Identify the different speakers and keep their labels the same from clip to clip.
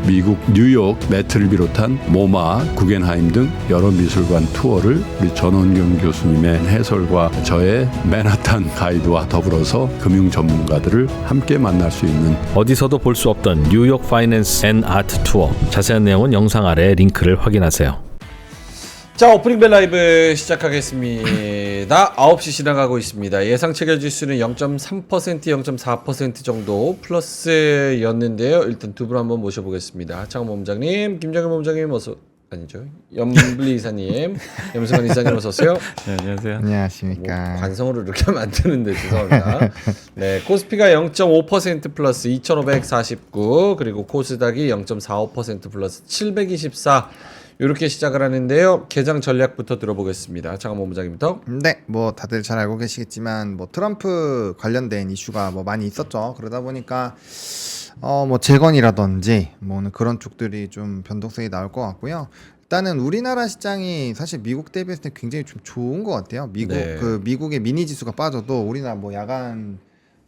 Speaker 1: 미국 뉴욕 매트를 비롯한 모마, 구겐하임 등 여러 미술관 투어를 우리 전원경 교수님의 해설과 저의 맨하탄 가이드와 더불어서 금융 전문가들을 함께 만날 수 있는
Speaker 2: 어디서도 볼 수 없던 뉴욕 파이낸스 앤 아트 투어. 자세한 내용은 영상 아래 링크를 확인하세요.
Speaker 3: 자, 오프닝 벨 라이브 시작하겠습니다. 9시 지나가고 있습니다. 예상 체결 지수는 0.3%, 0.4% 정도 플러스였는데요. 일단 두 분 한번 모셔보겠습니다. 하창원 본부장님, 김정일 본부장님 어서 아니죠. 염블리 이사님, 염승환 이사님 어서 오세요.
Speaker 4: 네, 안녕하세요.
Speaker 5: 안녕하십니까.
Speaker 3: 뭐 관성으로 이렇게 하면 안 되는데 죄송합니다. 네, 코스피가 0.5% 플러스 2,549, 그리고 코스닥이 0.45% 플러스 724. 이렇게 시작을 하는데요. 개장 전략부터 들어보겠습니다. 장원 본부장님부터.
Speaker 5: 네, 뭐 다들 잘 알고 계시겠지만 뭐 트럼프 관련된 이슈가 뭐 많이 있었죠. 그러다 보니까 뭐 재건이라든지 뭐 그런 쪽들이 좀 변동성이 나올 것 같고요. 일단은 우리나라 시장이 사실 미국 대비했을 때 굉장히 좀 좋은 것 같아요. 미국의 미니 지수가 빠져도 우리나라 뭐 야간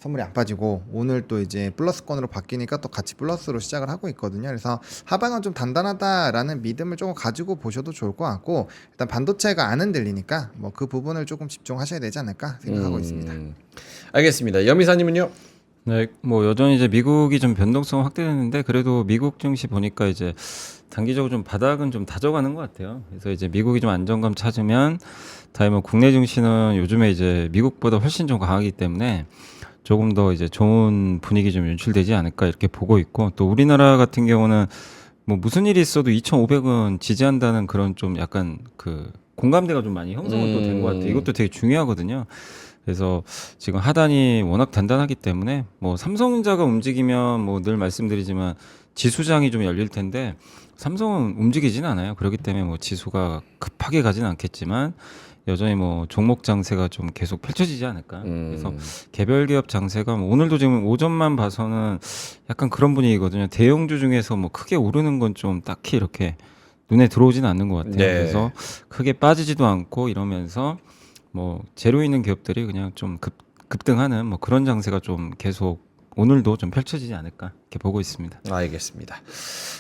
Speaker 5: 선물이 안 빠지고 오늘 또 이제 플러스권으로 바뀌니까 또 같이 플러스로 시작을 하고 있거든요. 그래서 하방은 좀 단단하다라는 믿음을 조금 가지고 보셔도 좋을 것 같고, 일단 반도체가 안 흔들리니까 뭐 그 부분을 조금 집중하셔야 되지 않을까 생각하고 있습니다.
Speaker 3: 알겠습니다. 염 이사님은요?
Speaker 4: 네, 뭐 여전히 이제 미국이 좀 변동성 확대되는데 그래도 미국 증시 보니까 이제 단기적으로 좀 바닥은 좀 다져가는 것 같아요. 그래서 이제 미국이 좀 안정감 찾으면 다음에 뭐 국내 증시는 요즘에 이제 미국보다 훨씬 좀 강하기 때문에 조금 더 이제 좋은 분위기 좀 연출되지 않을까 이렇게 보고 있고, 또 우리나라 같은 경우는 뭐 무슨 일이 있어도 2,500원 지지한다는 그런 좀 약간 그 공감대가 좀 많이 형성은 또 된 것 같아요. 이것도 되게 중요하거든요. 그래서 지금 하단이 워낙 단단하기 때문에 뭐 삼성전자가 움직이면 뭐 늘 말씀드리지만 지수장이 좀 열릴 텐데 삼성은 움직이진 않아요. 그렇기 때문에 뭐 지수가 급하게 가진 않겠지만 여전히 뭐 종목 장세가 좀 계속 펼쳐지지 않을까. 그래서 개별 기업 장세가 뭐 오늘도 지금 오전만 봐서는 약간 그런 분위기거든요. 대형주 중에서 뭐 크게 오르는 건 좀 딱히 이렇게 눈에 들어오지는 않는 것 같아요.
Speaker 3: 네.
Speaker 4: 그래서 크게 빠지지도 않고 이러면서 뭐 재료 있는 기업들이 그냥 좀 급등하는 뭐 그런 장세가 좀 계속 오늘도 좀 펼쳐지지 않을까 이렇게 보고 있습니다.
Speaker 3: 알겠습니다.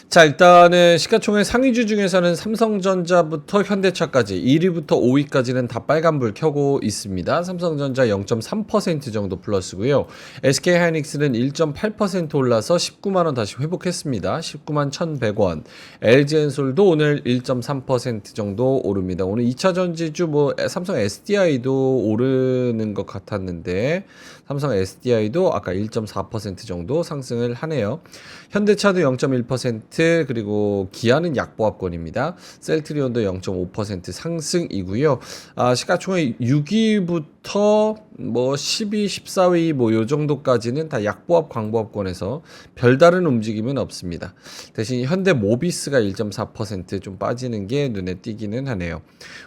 Speaker 3: 자, 일단은 시가총액 상위주 중에서는 삼성전자부터 현대차까지 1위부터 5위까지는 다 빨간불 켜고 있습니다. 삼성전자 0.3% 정도 플러스고요. SK하이닉스는 1.8% 올라서 19만 원 다시 회복했습니다. 19만 1,100원. LG엔솔도 오늘 1.3% 정도 오릅니다. 오늘 2차 전지주 뭐 삼성 SDI도 오르는 것 같았는데 삼성 SDI도 아까 1.4% 정도 상승을 하네요. 현대차도 0.1%, 그리고 기아는 약보합권입니다. 셀트리온도 0.5% 상승이고요. 시가총액 6위부터 뭐 12, 14위 뭐 요 정도까지는 다 약보합, 광보합권에서 별다른 움직임은 없습니다. 대신 현대모비스가 1.4% 좀 빠지는 게 눈에 띄기는 하네요.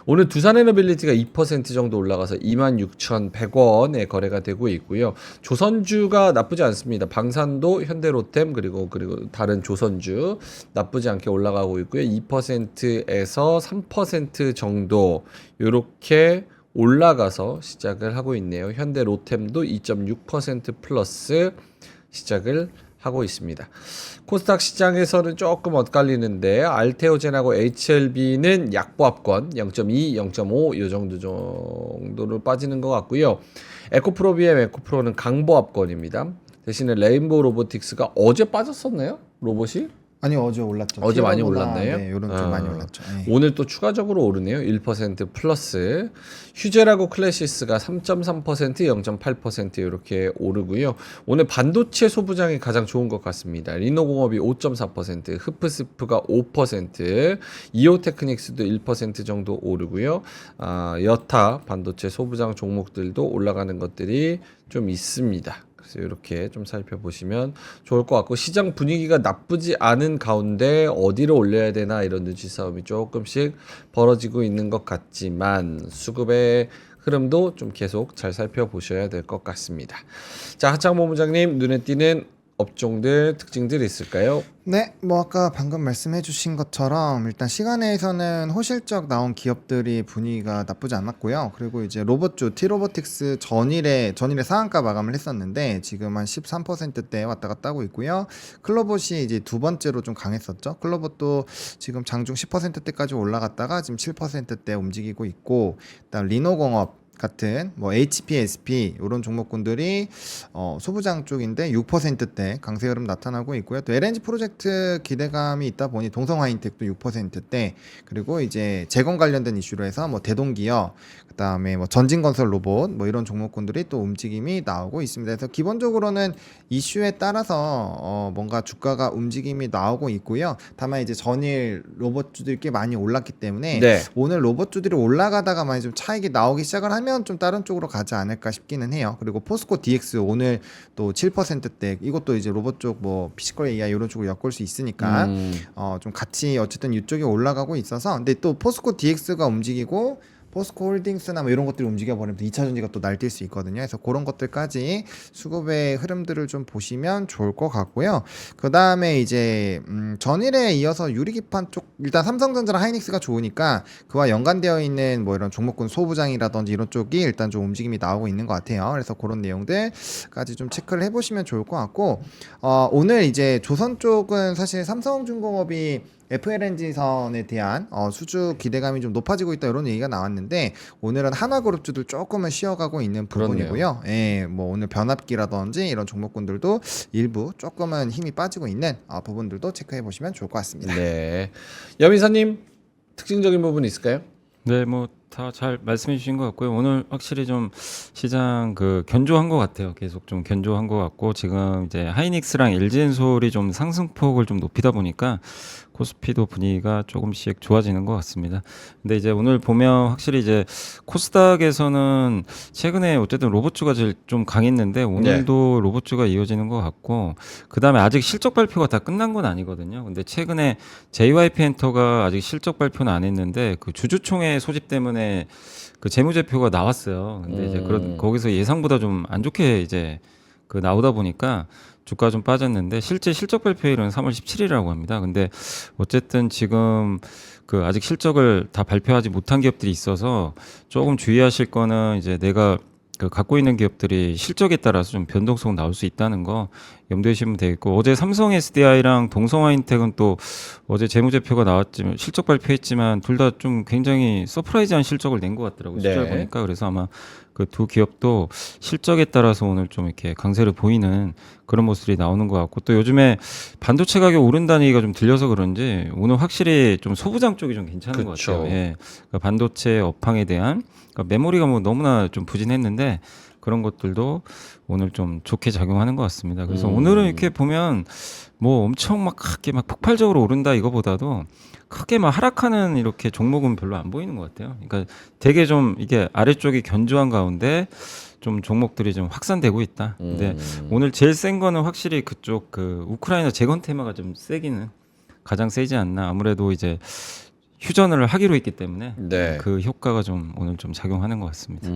Speaker 3: 오늘 두산에너빌리티가 2% 정도 올라가서 26,100원에 거래가 되고 있고요. 조선주가 나쁘지 않습니다. 방산도, 현대로템, 그리고 다른 조선주 나쁘지 않게 올라가고 있고요. 2%에서 3% 정도 요렇게 올라가서 시작을 하고 있네요. 현대 로템도 2.6% 플러스 시작을 하고 있습니다. 코스닥 시장에서는 조금 엇갈리는데 알테오젠하고 HLB는 약보합권 0.2, 0.5 이 정도로 빠지는 것 같고요. 에코프로비엠 에코프로는 강보합권입니다. 대신에 레인보우 로보틱스가 어제 빠졌었나요? 로봇이?
Speaker 5: 아니, 어제 올랐죠.
Speaker 3: 어제 많이
Speaker 5: 티어보다,
Speaker 3: 올랐나요?
Speaker 5: 네, 요런 좀 많이 올랐죠. 네.
Speaker 3: 오늘 또 추가적으로 오르네요. 1% 플러스. 휴제라고 클래시스가 3.3%, 0.8% 이렇게 오르고요. 오늘 반도체 소부장이 가장 좋은 것 같습니다. 리노공업이 5.4%, 흡프스프가 5%, 이오테크닉스도 1% 정도 오르고요. 여타 반도체 소부장 종목들도 올라가는 것들이 좀 있습니다. 그래서 이렇게 좀 살펴보시면 좋을 것 같고, 시장 분위기가 나쁘지 않은 가운데 어디로 올려야 되나 이런 눈치 싸움이 조금씩 벌어지고 있는 것 같지만 수급의 흐름도 좀 계속 잘 살펴보셔야 될 것 같습니다. 자, 하창모 본부장님, 눈에 띄는 업종들 특징들이 있을까요?
Speaker 5: 네, 뭐 아까 방금 말씀해주신 것처럼 일단 시간에서는 호실적 나온 기업들이 분위기가 나쁘지 않았고요. 그리고 이제 로봇주 T로보틱스 전일에 상한가 마감을 했었는데 지금 한 13%대 왔다 갔다 하고 있고요. 클로봇이 이제 두 번째로 좀 강했었죠. 클로봇도 지금 장중 10%대까지 올라갔다가 지금 7%대 움직이고 있고, 일단 리노공업 같은 뭐 HPSP 이런 종목군들이 소부장 쪽인데 6%대 강세 흐름 나타나고 있고요. 또 LNG 프로젝트 기대감이 있다 보니 동성화인텍도 6%대, 그리고 이제 재건 관련된 이슈로 해서 뭐 대동기업, 그다음에 뭐 전진건설 로봇 뭐 이런 종목군들이 또 움직임이 나오고 있습니다. 그래서 기본적으로는 이슈에 따라서 뭔가 주가가 움직임이 나오고 있고요. 다만 이제 전일 로봇주들이 꽤 많이 올랐기 때문에
Speaker 3: 네.
Speaker 5: 오늘 로봇주들이 올라가다가 많이 좀 차익이 나오기 시작을 하면 좀 다른 쪽으로 가지 않을까 싶기는 해요. 그리고 포스코 DX 오늘 또 7%대, 이것도 이제 로봇 쪽 뭐 피지컬 AI 이런 쪽으로 엮을 수 있으니까 좀 같이 어쨌든 이쪽에 올라가고 있어서, 근데 또 포스코 DX가 움직이고 포스코 홀딩스나 뭐 이런 것들이 움직여 버리면 2차 전지가 또 날뛸 수 있거든요. 그래서 그런 것들까지 수급의 흐름들을 좀 보시면 좋을 것 같고요. 그 다음에 이제 전일에 이어서 유리기판 쪽, 일단 삼성전자랑 하이닉스가 좋으니까 그와 연관되어 있는 뭐 이런 종목군 소부장이라든지 이런 쪽이 일단 좀 움직임이 나오고 있는 것 같아요. 그래서 그런 내용들까지 좀 체크를 해보시면 좋을 것 같고, 오늘 이제 조선 쪽은 사실 삼성중공업이 FLNG선에 대한 수주 기대감이 좀 높아지고 있다 이런 얘기가 나왔는데, 오늘은 한화그룹주들 조금은 쉬어가고 있는 부분이고요. 예, 뭐 오늘 변압기라든지 이런 종목군들도 일부 조금은 힘이 빠지고 있는 부분들도 체크해 보시면 좋을 것 같습니다.
Speaker 3: 네. 여민사님 특징적인 부분 있을까요?
Speaker 4: 네, 뭐 다 잘 말씀해 주신 것 같고요. 오늘 확실히 좀 시장 견조한 것 같아요. 계속 좀 견조한 것 같고, 지금 이제 하이닉스랑 LG엔솔이 좀 상승폭을 좀 높이다 보니까 코스피도 분위기가 조금씩 좋아지는 것 같습니다. 근데 이제 오늘 보면 확실히 이제 코스닥에서는 최근에 어쨌든 로봇주가 제일 좀 강했는데 오늘도 로봇주가 이어지는 것 같고, 그 다음에 아직 실적 발표가 다 끝난 건 아니거든요. 근데 최근에 JYP엔터가 아직 실적 발표는 안 했는데 그 주주총회 소집 때문에 그 재무제표가 나왔어요. 근데 이제 거기서 예상보다 좀 안 좋게 이제 나오다 보니까 주가 좀 빠졌는데, 실제 실적 발표일은 3월 17일이라고 합니다. 근데 어쨌든 지금 아직 실적을 다 발표하지 못한 기업들이 있어서 조금 주의하실 거는, 이제 내가 갖고 있는 기업들이 실적에 따라서 좀 변동성 나올 수 있다는 거 염두에 두시면 되겠고, 어제 삼성 SDI랑 동성화인텍은 또 어제 재무제표가 나왔지만 실적 발표했지만 둘 다 좀 굉장히 서프라이즈한 실적을 낸 것 같더라고요. 숫자를 보니까. 그래서 아마 그 두 기업도 실적에 따라서 오늘 좀 이렇게 강세를 보이는 그런 모습이 나오는 것 같고, 또 요즘에 반도체 가격 오른다는 얘기가 좀 들려서 그런지 오늘 확실히 좀 소부장 쪽이 좀 괜찮은 것 같아요. 예. 그러니까 반도체 업황에 대한, 그러니까 메모리가 뭐 너무나 좀 부진했는데 그런 것들도 오늘 좀 좋게 작용하는 것 같습니다. 그래서 오늘은 이렇게 보면 뭐 엄청 막 크게 막 폭발적으로 오른다 이거보다도 크게 막 하락하는 이렇게 종목은 별로 안 보이는 것 같아요. 그러니까 되게 좀 이게 아래쪽이 견조한 가운데 좀 종목들이 좀 확산되고 있다. 근데 오늘 제일 센 거는 확실히 그쪽 우크라이나 재건 테마가 좀 세기는 가장 세지 않나. 아무래도 이제 휴전을 하기로 했기 때문에 그 효과가 좀 오늘 좀 작용하는 것 같습니다.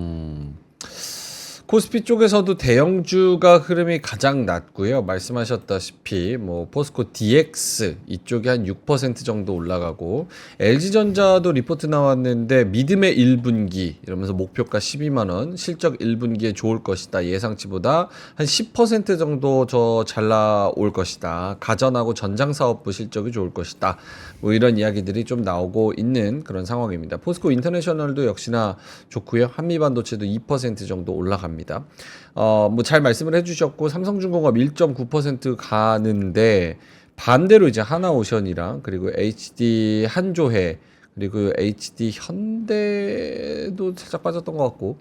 Speaker 3: 코스피 쪽에서도 대형주가 흐름이 가장 낮고요. 말씀하셨다시피 뭐 포스코 DX 이쪽이 한 6% 정도 올라가고, LG전자도 리포트 나왔는데 믿음의 1분기 이러면서 목표가 12만 원, 실적 1분기에 좋을 것이다. 예상치보다 한 10% 정도 더 잘 나올 것이다. 가전하고 전장사업부 실적이 좋을 것이다. 뭐 이런 이야기들이 좀 나오고 있는 그런 상황입니다. 포스코 인터내셔널도 역시나 좋고요. 한미반도체도 2% 정도 올라갑니다. 뭐 잘 말씀을 해주셨고, 삼성중공업 1.9% 가는데 반대로 이제 하나오션이랑 그리고 HD 한조해 그리고 HD 현대도 살짝 빠졌던 것 같고,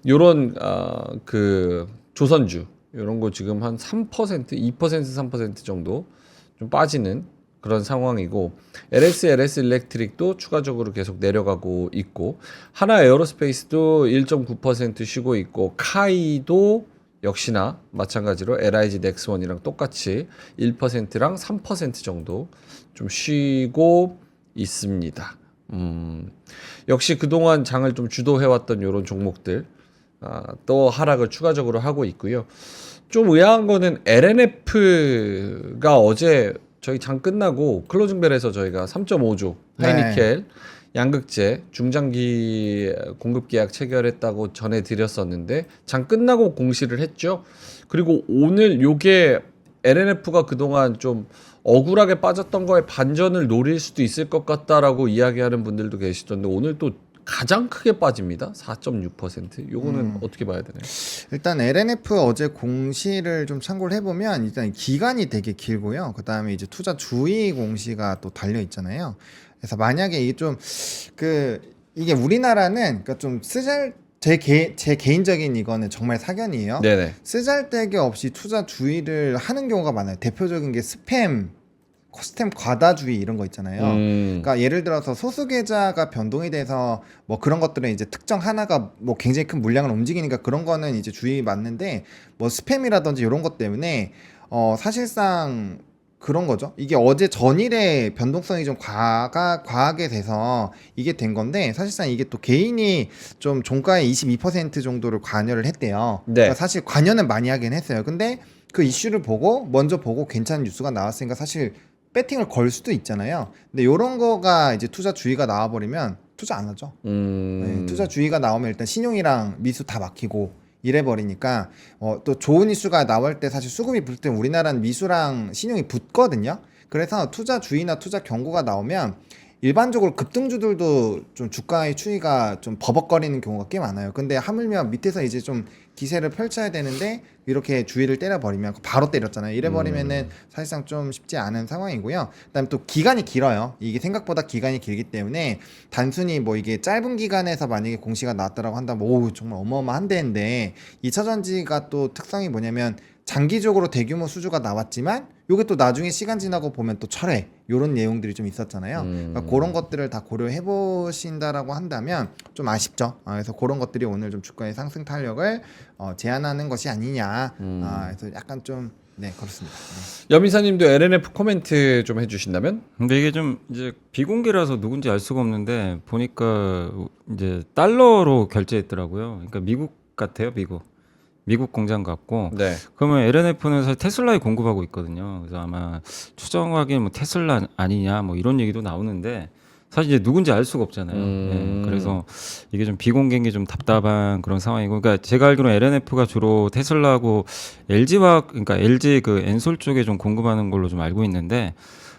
Speaker 3: 요런 조선주 요런 거 지금 한 3%, 2%, 3% 정도 좀 빠지는 그런 상황이고, LS 일렉트릭도 추가적으로 계속 내려가고 있고, 하나 에어로스페이스도 1.9% 쉬고 있고, 카이도 역시나 마찬가지로 LIG 넥스원이랑 똑같이 1%랑 3% 정도 좀 쉬고 있습니다. 역시 그동안 장을 좀 주도해왔던 이런 종목들 또 하락을 추가적으로 하고 있고요. 좀 의아한 거는 LNF가 어제 저희 장 끝나고 클로징벨에서 저희가 3.5조 하이니켈 양극재 중장기 공급 계약 체결했다고 전해드렸었는데 장 끝나고 공시를 했죠. 그리고 오늘 요게 LNF가 그동안 좀 억울하게 빠졌던 거에 반전을 노릴 수도 있을 것 같다라고 이야기하는 분들도 계시던데 오늘 또 가장 크게 빠집니다. 4.6%. 요거는 어떻게 봐야 되나요?
Speaker 5: 일단 LNF 어제 공시를 좀 참고를 해보면 일단 기간이 되게 길고요. 그 다음에 이제 투자 주의 공시가 또 달려 있잖아요. 그래서 만약에 이게 좀 이게 우리나라는 그러니까 좀 제 개인적인 이거는 정말 사견이에요.
Speaker 3: 네네.
Speaker 5: 쓰잘데기 없이 투자 주의를 하는 경우가 많아요. 대표적인 게 스팸 과다주의 이런 거 있잖아요. 그러니까 예를 들어서 소수 계좌가 변동이 돼서 뭐 그런 것들은 이제 특정 하나가 뭐 굉장히 큰 물량을 움직이니까 그런 거는 이제 주의 맞는데 뭐 스팸이라든지 이런 것 때문에 사실상 그런 거죠. 이게 어제 전일에 변동성이 좀 과하게 돼서 이게 된 건데 사실상 이게 또 개인이 좀 종가의 22% 정도를 관여를 했대요.
Speaker 3: 네.
Speaker 5: 그러니까 사실 관여는 많이 하긴 했어요. 근데 그 이슈를 먼저 보고 괜찮은 뉴스가 나왔으니까 사실 배팅을 걸 수도 있잖아요. 근데 이런 거가 이제 투자 주의가 나와버리면 투자 안 하죠. 네, 투자 주의가 나오면 일단 신용이랑 미수 다 막히고 이래 버리니까 또 좋은 이슈가 나올 때 사실 수급이 붙을 때 우리나라는 미수랑 신용이 붙거든요. 그래서 투자 주의나 투자 경고가 나오면 일반적으로 급등주들도 좀 주가의 추이가 좀 버벅거리는 경우가 꽤 많아요. 근데 하물며 밑에서 이제 좀 기세를 펼쳐야 되는데 이렇게 주의를 때려버리면 바로 때렸잖아요. 이래버리면은 사실상 좀 쉽지 않은 상황이고요. 그다음에 또 기간이 길어요. 이게 생각보다 기간이 길기 때문에 단순히 뭐 이게 짧은 기간에서 만약에 공시가 나왔다라고 한다면 오 정말 어마어마한 데인데 2차전지가 또 특성이 뭐냐면 장기적으로 대규모 수주가 나왔지만 요게 또 나중에 시간 지나고 보면 또 철회 요런 내용들이 좀 있었잖아요. 그러니까 그런 것들을 다 고려해 보신다라고 한다면 좀 아쉽죠. 그래서 그런 것들이 오늘 좀 주가의 상승 탄력을 제한하는 것이 아니냐. 그래서 약간 좀 네 그렇습니다.
Speaker 3: 여민사님도 LNF 코멘트 좀 해주신다면?
Speaker 4: 근데 이게 좀 이제 비공개라서 누군지 알 수가 없는데 보니까 이제 달러로 결제했더라고요. 그러니까 미국 같아요, 미국 공장 같고.
Speaker 3: 네.
Speaker 4: 그러면 LNF는 사실 테슬라에 공급하고 있거든요. 그래서 아마 추정하기엔 뭐 테슬라 아니냐 뭐 이런 얘기도 나오는데 사실 이제 누군지 알 수가 없잖아요. 네, 그래서 이게 좀 비공개인 게 좀 답답한 그런 상황이고, 그러니까 제가 알기로 LNF가 주로 테슬라하고 그러니까 LG 그 엔솔 쪽에 좀 공급하는 걸로 좀 알고 있는데,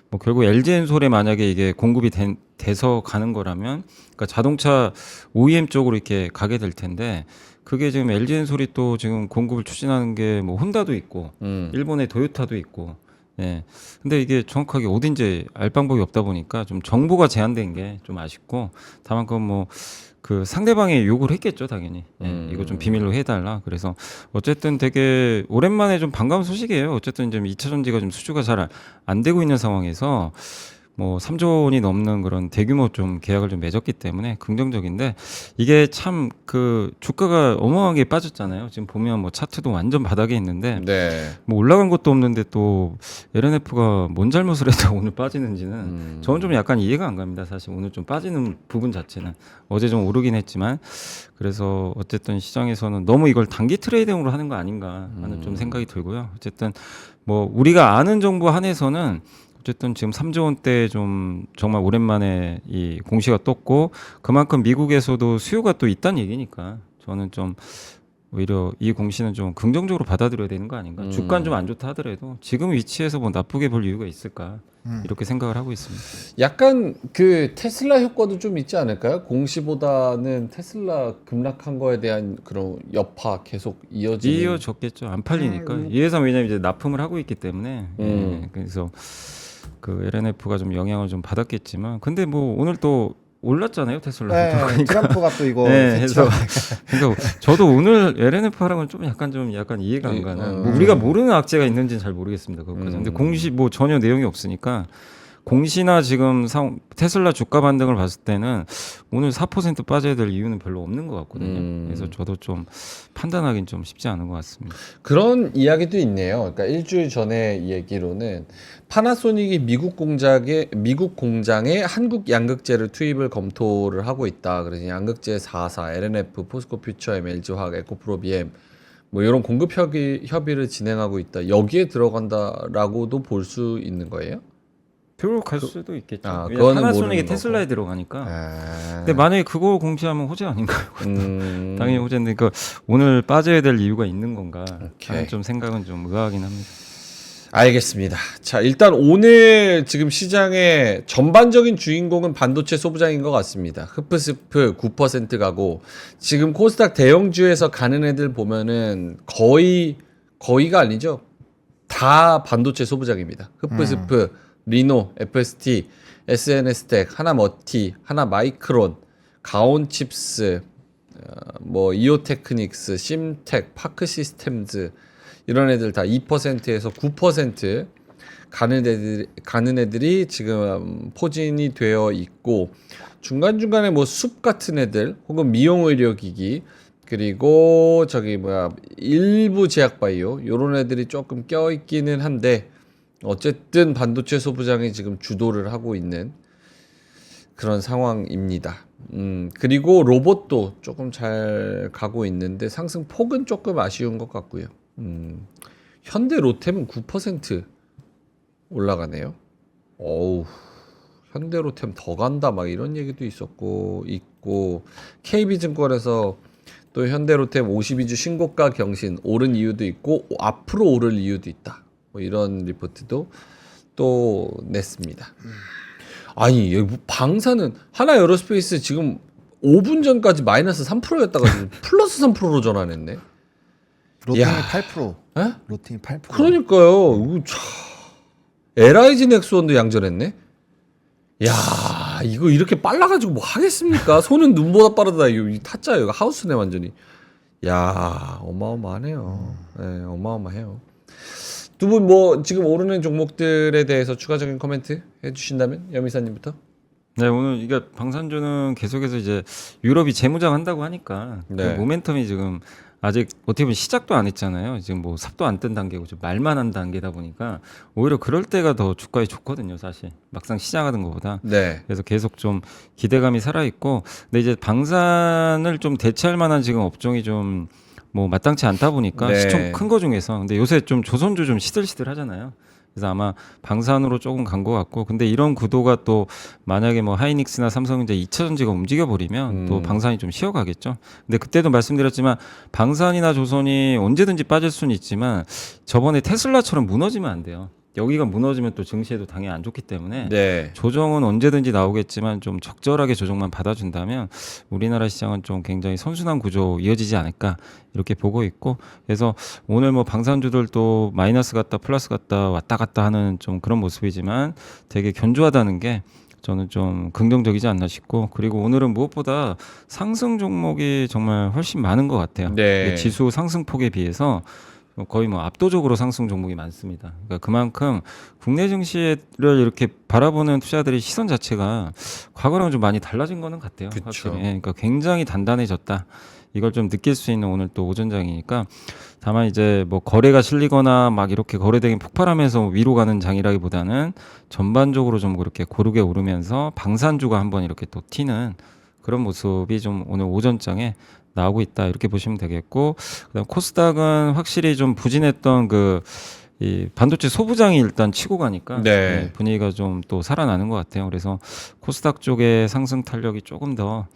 Speaker 4: 뭐 결국 LG 엔솔에 만약에 이게 공급이 돼서 가는 거라면, 그러니까 자동차 OEM 쪽으로 이렇게 가게 될 텐데, 그게 지금 LG 엔솔이 또 지금 공급을 추진하는 게 뭐 혼다도 있고, 일본의 도요타도 있고. 예. 근데 이게 정확하게 어딘지 알 방법이 없다 보니까 좀 정보가 제한된 게 좀 아쉽고, 다만 그건 뭐 그 상대방이 요구를 했겠죠, 당연히. 예. 이거 좀 비밀로 해달라. 그래서 어쨌든 되게 오랜만에 좀 반가운 소식이에요. 어쨌든 좀 2차 전지가 좀 수주가 잘 안 되고 있는 상황에서 뭐 3조 원이 넘는 그런 대규모 좀 계약을 좀 맺었기 때문에 긍정적인데, 이게 참 그 주가가 어마어마하게 빠졌잖아요. 지금 보면 뭐 차트도 완전 바닥에 있는데
Speaker 3: 네.
Speaker 4: 뭐 올라간 것도 없는데 또 LNF가 뭔 잘못을 했다고 오늘 빠지는지는 저는 좀 약간 이해가 안 갑니다. 사실 오늘 좀 빠지는 부분 자체는 어제 좀 오르긴 했지만, 그래서 어쨌든 시장에서는 너무 이걸 단기 트레이딩으로 하는 거 아닌가 하는 좀 생각이 들고요. 어쨌든 뭐 우리가 아는 정보 한에서는 어쨌든 지금 3조 원대 좀 정말 오랜만에 이 공시가 떴고, 그만큼 미국에서도 수요가 또 있다는 얘기니까 저는 좀 오히려 이 공시는 좀 긍정적으로 받아들여야 되는 거 아닌가. 주가는 좀 안 좋다 하더라도 지금 위치에서 뭐 나쁘게 볼 이유가 있을까, 이렇게 생각을 하고 있습니다.
Speaker 3: 약간 그 테슬라 효과도 좀 있지 않을까요? 공시보다는 테슬라 급락한 거에 대한 그런 여파 계속
Speaker 4: 이어졌겠죠. 안 팔리니까. 이 회사 왜냐면 이제 납품을 하고 있기 때문에. 예, 그래서 그 LNF가 좀 영향을 좀 받았겠지만, 근데 뭐 오늘 또 올랐잖아요, 테슬라.
Speaker 5: 네, 트럼프가 또 이거
Speaker 4: 네,
Speaker 5: 했죠.
Speaker 4: 그래서 저도 오늘 LNF 하랑은 좀 약간 이해가 안 가는. 뭐 우리가 모르는 악재가 있는지는 잘 모르겠습니다. 그것까지. 근데 공시 뭐 전혀 내용이 없으니까. 공시나 지금 테슬라 주가 반등을 봤을 때는 오늘 4% 빠져야 될 이유는 별로 없는 것 같거든요. 그래서 저도 좀 판단하기는 좀 쉽지 않은 것 같습니다.
Speaker 3: 그런 이야기도 있네요. 그러니까 일주일 전에 얘기로는 파나소닉이 미국 공장에 한국 양극재를 투입을 검토를 하고 있다. 그래서 양극재 4사, LNF, 포스코 퓨처엠, LG화학, 에코프로 비엠 뭐 이런 공급 협의를 진행하고 있다. 여기에 들어간다라고도 볼 수 있는 거예요?
Speaker 4: 들어갈 수도 있겠죠.
Speaker 3: 아,
Speaker 4: 왜냐면
Speaker 3: 그거는
Speaker 4: 하나손익이
Speaker 3: 모르는
Speaker 4: 테슬라에
Speaker 3: 거고.
Speaker 4: 들어가니까.
Speaker 3: 아.
Speaker 4: 근데 만약에 그거 공시하면 호재 아닌가요? 당연히
Speaker 3: 음.
Speaker 4: 호재인데 그 오늘 빠져야 될 이유가 있는 건가?
Speaker 3: 오케이.
Speaker 4: 하는 좀 생각은 좀 의아하긴 합니다.
Speaker 3: 알겠습니다. 자, 일단 오늘 지금 시장의 전반적인 주인공은 반도체 소부장인 것 같습니다. 흡프스프 9% 가고 지금 코스닥 대형주에서 가는 애들 보면은 거의가 아니죠. 다 반도체 소부장입니다. 흡프스프, 리노, FST, SNS텍, 하나머티, 하나마이크론, 가온칩스, 뭐 이오테크닉스, 심텍, 파크시스템즈 이런 애들 다 2%에서 9% 가는 애들이 지금 포진이 되어 있고 중간중간에 뭐 숲 같은 애들 혹은 미용 의료기기 그리고 저기 뭐야 일부 제약바이오 요런 애들이 조금 껴있기는 한데 어쨌든 반도체 소부장이 지금 주도를 하고 있는 그런 상황입니다. 그리고 로봇도 조금 잘 가고 있는데 상승 폭은 조금 아쉬운 것 같고요. 현대 로템은 9% 올라가네요. 어우, 현대 로템 더 간다 막 이런 얘기도 있고 KB증권에서 또 현대 로템 52주 신고가 경신 오른 이유도 있고 앞으로 오를 이유도 있다. 뭐 이런 리포트도 또 냈습니다. 아니 여기 방사는 하나 에어로스페이스 지금 5분 전까지 마이너스 3%였다가 지금 플러스 3%로 전환했네.
Speaker 5: 로팅이
Speaker 3: 야.
Speaker 5: 8%.
Speaker 3: 에?
Speaker 5: 로팅이 8%.
Speaker 3: 그러니까요. 이거 LIG 넥스원도 양전했네. 야, 이거 이렇게 빨라가지고 뭐 하겠습니까? 손은 눈보다 빠르다. 이거 타짜예요. 이거 하우스네 완전히. 야, 어마어마하네요. 네, 어마어마해요. 두 분 뭐 지금 오르는 종목들에 대해서 추가적인 코멘트 해주신다면 여미사님부터.
Speaker 4: 네, 오늘 이게 방산주는 계속해서 이제 유럽이 재무장한다고 하니까
Speaker 3: 네.
Speaker 4: 그 모멘텀이 지금 아직 어떻게 보면 시작도 안 했잖아요. 지금 뭐 삽도 안 뜬 단계고 좀 말만 한 단계다 보니까 오히려 그럴 때가 더 주가에 좋거든요, 사실. 막상 시작하는 것보다.
Speaker 3: 네.
Speaker 4: 그래서 계속 좀 기대감이 살아 있고, 근데 이제 방산을 좀 대체할 만한 지금 업종이 좀 뭐 마땅치 않다 보니까
Speaker 3: 네.
Speaker 4: 시총 큰 거 중에서 근데 요새 좀 조선주 좀 시들시들 하잖아요. 그래서 아마 방산으로 조금 간 것 같고, 근데 이런 구도가 또 만약에 뭐 하이닉스나 삼성전자 2차전지가 움직여 버리면 또 방산이 좀 쉬어가겠죠. 근데 그때도 말씀드렸지만 방산이나 조선이 언제든지 빠질 수는 있지만 저번에 테슬라처럼 무너지면 안 돼요. 여기가 무너지면 또 증시에도 당연히 안 좋기 때문에
Speaker 3: 네.
Speaker 4: 조정은 언제든지 나오겠지만 좀 적절하게 조정만 받아준다면 우리나라 시장은 좀 굉장히 선순환 구조 이어지지 않을까 이렇게 보고 있고, 그래서 오늘 뭐 방산주들도 마이너스 갔다 플러스 갔다 왔다 갔다 하는 좀 그런 모습이지만 되게 견조하다는 게 저는 좀 긍정적이지 않나 싶고, 그리고 오늘은 무엇보다 상승 종목이 정말 훨씬 많은 것 같아요.
Speaker 3: 네.
Speaker 4: 지수 상승폭에 비해서 거의 뭐 압도적으로 상승 종목이 많습니다. 그러니까 그만큼 국내 증시를 이렇게 바라보는 투자들의 시선 자체가 과거랑 좀 많이 달라진 거는 같아요.
Speaker 3: 그쵸.
Speaker 4: 확실히. 그러니까 굉장히 단단해졌다. 이걸 좀 느낄 수 있는 오늘 또 오전장이니까, 다만 이제 뭐 거래가 실리거나 막 이렇게 거래대금 폭발하면서 위로 가는 장이라기보다는 전반적으로 좀 그렇게 고르게 오르면서 방산주가 한번 이렇게 또 튀는 그런 모습이 좀 오늘 오전장에 나오고 있다 이렇게 보시면 되겠고, 그다음 코스닥은 확실히 좀 부진했던 이 반도체 소부장이 일단 치고 가니까
Speaker 3: 네.
Speaker 4: 분위기가 좀 또 살아나는 것 같아요. 그래서 코스닥 쪽의 상승 탄력이 조금 더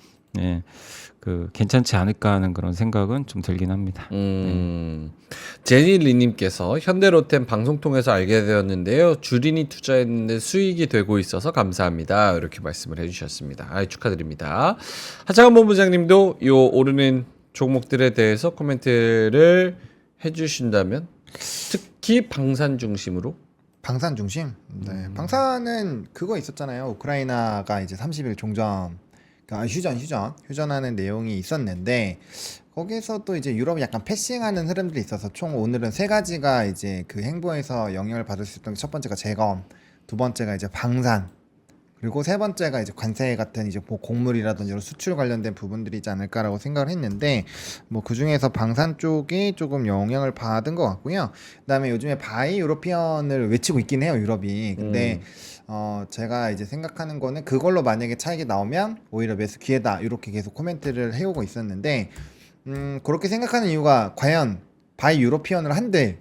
Speaker 4: 괜찮지 않을까 하는 그런 생각은 좀 들긴 합니다.
Speaker 3: 제니리님께서 현대로템 방송 통해서 알게 되었는데요. 주린이 투자했는데 수익이 되고 있어서 감사합니다. 이렇게 말씀을 해주셨습니다. 축하드립니다. 하창원 본부장님도 요 오르는 종목들에 대해서 코멘트를 해주신다면 특히 방산 중심으로.
Speaker 5: 방산 중심. 네. 방산은 그거 있었잖아요. 우크라이나가 이제 30일 종전, 그러니까 휴전하는 내용이 있었는데 거기서 또 이제 유럽이 약간 패싱하는 흐름들이 있어서 총 오늘은 세 가지가 이제 그 행보에서 영향을 받을 수 있던 게, 첫 번째가 재검, 두 번째가 이제 방산, 그리고 세 번째가 이제 관세 같은 이제 뭐 곡물이라든지 이런 수출 관련된 부분들이지 않을까라고 생각을 했는데, 뭐 그 중에서 방산 쪽이 조금 영향을 받은 것 같고요. 그다음에 요즘에 바이 유로피언을 외치고 있긴 해요, 유럽이. 근데 제가 이제 생각하는 거는 그걸로 만약에 차익이 나오면 오히려 매수 기회다 이렇게 계속 코멘트를 해오고 있었는데, 그렇게 생각하는 이유가 과연 바이 유로피언을 한들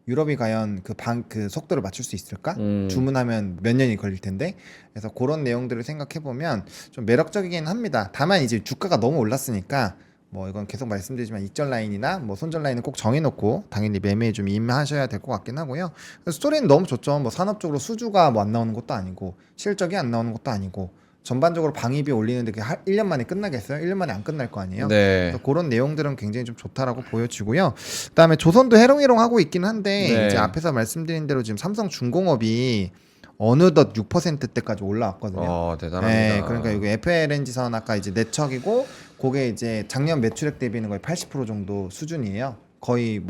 Speaker 5: 유럽이 과연 그 속도를 맞출 수 있을까? 주문하면 몇 년이 걸릴 텐데. 그래서 그런 내용들을 생각해 보면 좀 매력적이긴 합니다. 다만 이제 주가가 너무 올랐으니까 뭐 이건 계속 말씀드리지만 익절 라인이나 뭐 손절 라인은 꼭 정해놓고 당연히 매매에 좀 임하셔야 될 것 같긴 하고요. 스토리는 너무 좋죠. 뭐 산업적으로 수주가 뭐 안 나오는 것도 아니고 실적이 안 나오는 것도 아니고 전반적으로 방입이 올리는데 그게 1년 만에 끝나겠어요? 1년 만에 안 끝날 거 아니에요?
Speaker 3: 네.
Speaker 5: 그래서 그런 내용들은 굉장히 좀 좋다라고 보여지고요. 그다음에 조선도 해롱해롱 하고 있긴 한데
Speaker 3: 네.
Speaker 5: 이제 앞에서 말씀드린 대로 지금 삼성중공업이 어느덧 6%대까지 올라왔거든요.
Speaker 3: 대단합니다.
Speaker 5: 네, 그러니까 이거 FLNG선 아까 이제 내척이고 그게 이제 작년 매출액 대비는 거의 80% 정도 수준이에요. 거의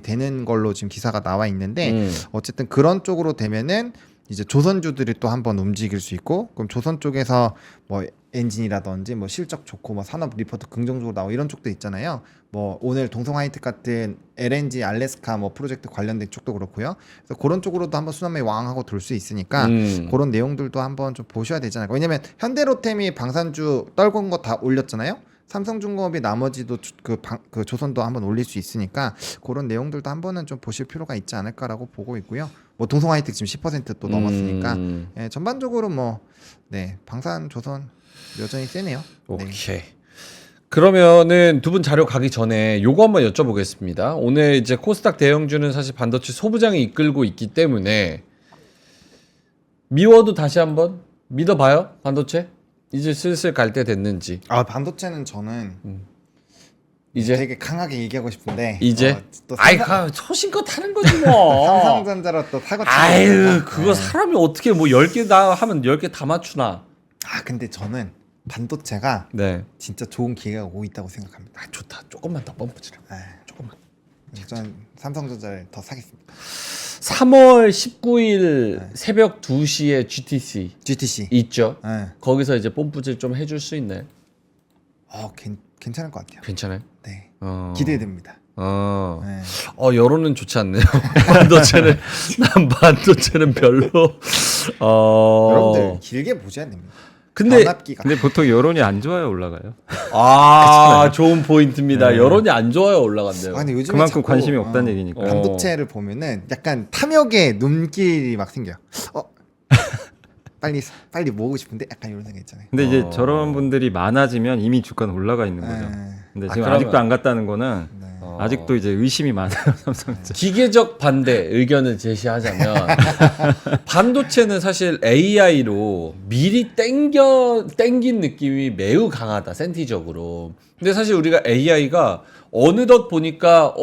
Speaker 5: 되는 걸로 지금 기사가 나와 있는데 어쨌든 그런 쪽으로 되면은 이제 조선주들이 또 한번 움직일 수 있고 그럼 조선 쪽에서 뭐 엔진이라든지 뭐 실적 좋고 뭐 산업 리포트 긍정적으로 나오고 이런 쪽도 있잖아요. 뭐 오늘 동성하이텍 같은 LNG 알래스카 뭐 프로젝트 관련된 쪽도 그렇고요. 그래서 그런 쪽으로도 한번 순환매 왕하고 돌 수 있으니까 그런 내용들도 한번 좀 보셔야 되지 않을까. 왜냐면 현대로템이 방산주 떨군 거 다 올렸잖아요. 삼성중공업이 나머지도 그 조선도 한번 올릴 수 있으니까 그런 내용들도 한번은 좀 보실 필요가 있지 않을까라고 보고 있고요. 뭐 동성하이텍 지금 10%또 넘었으니까 예, 전반적으로 뭐 네, 방산 조선 여전히 세네요. 네.
Speaker 3: 오케이. 그러면은 두 분 자료 가기 전에 요거 한번 여쭤보겠습니다. 오늘 이제 코스닥 대형주는 사실 반도체 소부장이 이끌고 있기 때문에 미워도 다시 한번 믿어봐요. 반도체 이제 슬슬 갈 때 됐는지.
Speaker 5: 아 반도체는 저는
Speaker 3: 이제
Speaker 5: 되게 강하게 얘기하고 싶은데
Speaker 3: 이제
Speaker 5: 또
Speaker 3: 아이 소신껏 하는 거지 뭐.
Speaker 5: 삼성전자로 또 사고 치고
Speaker 3: 아유
Speaker 5: 있어서.
Speaker 3: 그거
Speaker 5: 네.
Speaker 3: 사람이 어떻게 뭐 10개 다 하면 10개 다 맞추나.
Speaker 5: 아 근데 저는 반도체가
Speaker 3: 네.
Speaker 5: 진짜 좋은 기회가 오고 있다고 생각합니다.
Speaker 3: 아 좋다. 조금만 더 펌프치라.
Speaker 5: 네.
Speaker 3: 조금만.
Speaker 5: 저는 삼성전자를 더 사겠습니다.
Speaker 3: 3월 19일 새벽 2시에 GTC
Speaker 5: GTC.
Speaker 3: 있죠.
Speaker 5: 네.
Speaker 3: 거기서 이제 뽐뿌질 좀 해줄 수 있나요?
Speaker 5: 괜찮을 것 같아요.
Speaker 3: 괜찮아요?
Speaker 5: 네.
Speaker 3: 어.
Speaker 5: 기대됩니다. 네.
Speaker 3: 여론은 좋지 않네요. 난 반도체는 별로.
Speaker 5: 여러분들 길게 보셔야 됩니다.
Speaker 3: 근데
Speaker 5: 변압기가
Speaker 4: 근데 보통 여론이 안 좋아요 올라가요.
Speaker 3: 좋은 포인트입니다.
Speaker 4: 네.
Speaker 3: 여론이 안 좋아요 올라간대요.
Speaker 5: 아, 근데 요즘에
Speaker 4: 그만큼
Speaker 5: 자꾸,
Speaker 4: 관심이 없다는 얘기니까.
Speaker 5: 반도체를 보면은 약간 탐욕의 눈길이 막 생겨요. 빨리 모으고 싶은데 약간 이런 생각 있잖아요.
Speaker 4: 근데 이제 저런 분들이 많아지면 이미 주가는 올라가 있는 거죠. 근데 지금
Speaker 3: 그러면-
Speaker 4: 아직도 안 갔다는 거는
Speaker 5: 네.
Speaker 4: 아직도 이제 의심이 많아요 삼성전자.
Speaker 3: 기계적 반대 의견을 제시하자면 반도체는 사실 AI로 미리 땡긴 느낌이 매우 강하다 센티적으로. 근데 사실 우리가 AI가 어느덧 보니까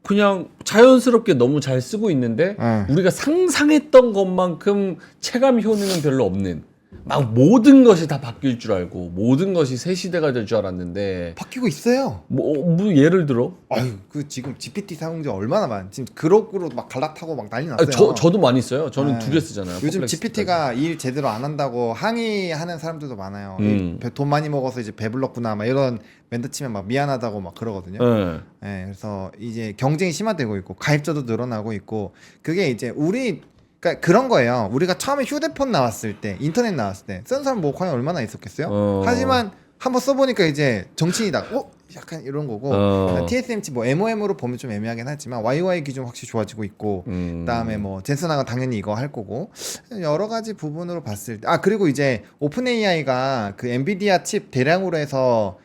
Speaker 3: 그냥 자연스럽게 너무 잘 쓰고 있는데 우리가 상상했던 것만큼 체감 효능은 별로 없는, 막 모든 것이 다 바뀔 줄 알고 모든 것이 새 시대가 될 줄 알았는데
Speaker 5: 바뀌고 있어요.
Speaker 3: 뭐 예를 들어
Speaker 5: 아유, 지금 GPT 사용자 얼마나 많? 지금 그룹으로 막 갈라타고 막 난리 났어요.
Speaker 3: 저도 많이 써요. 저는
Speaker 5: 네.
Speaker 3: 2개 쓰잖아요.
Speaker 5: 요즘
Speaker 3: 퍼플렉스까지.
Speaker 5: GPT가 일 제대로 안 한다고 항의하는 사람들도 많아요. 돈 많이 먹어서 이제 배불렀구나, 막 이런 멘트 치면 막 미안하다고 막 그러거든요.
Speaker 3: 네.
Speaker 5: 네, 그래서 이제 경쟁이 심화되고 있고 가입자도 늘어나고 있고 그게 이제 그러니까 그런 거예요. 우리가 처음에 휴대폰 나왔을 때, 인터넷 나왔을 때 쓰는 사람 뭐 과연 얼마나 있었겠어요? 하지만 한번 써보니까 이제 정치인이다. 약간 이런 거고. TSMC 뭐 MOM으로 보면 좀 애매하긴 하지만 YY 기준 확실히 좋아지고 있고. 그다음에 뭐 젠슨하가 당연히 이거 할 거고. 여러 가지 부분으로 봤을 때. 그리고 이제 오픈 AI가 그 엔비디아 칩 대량으로 해서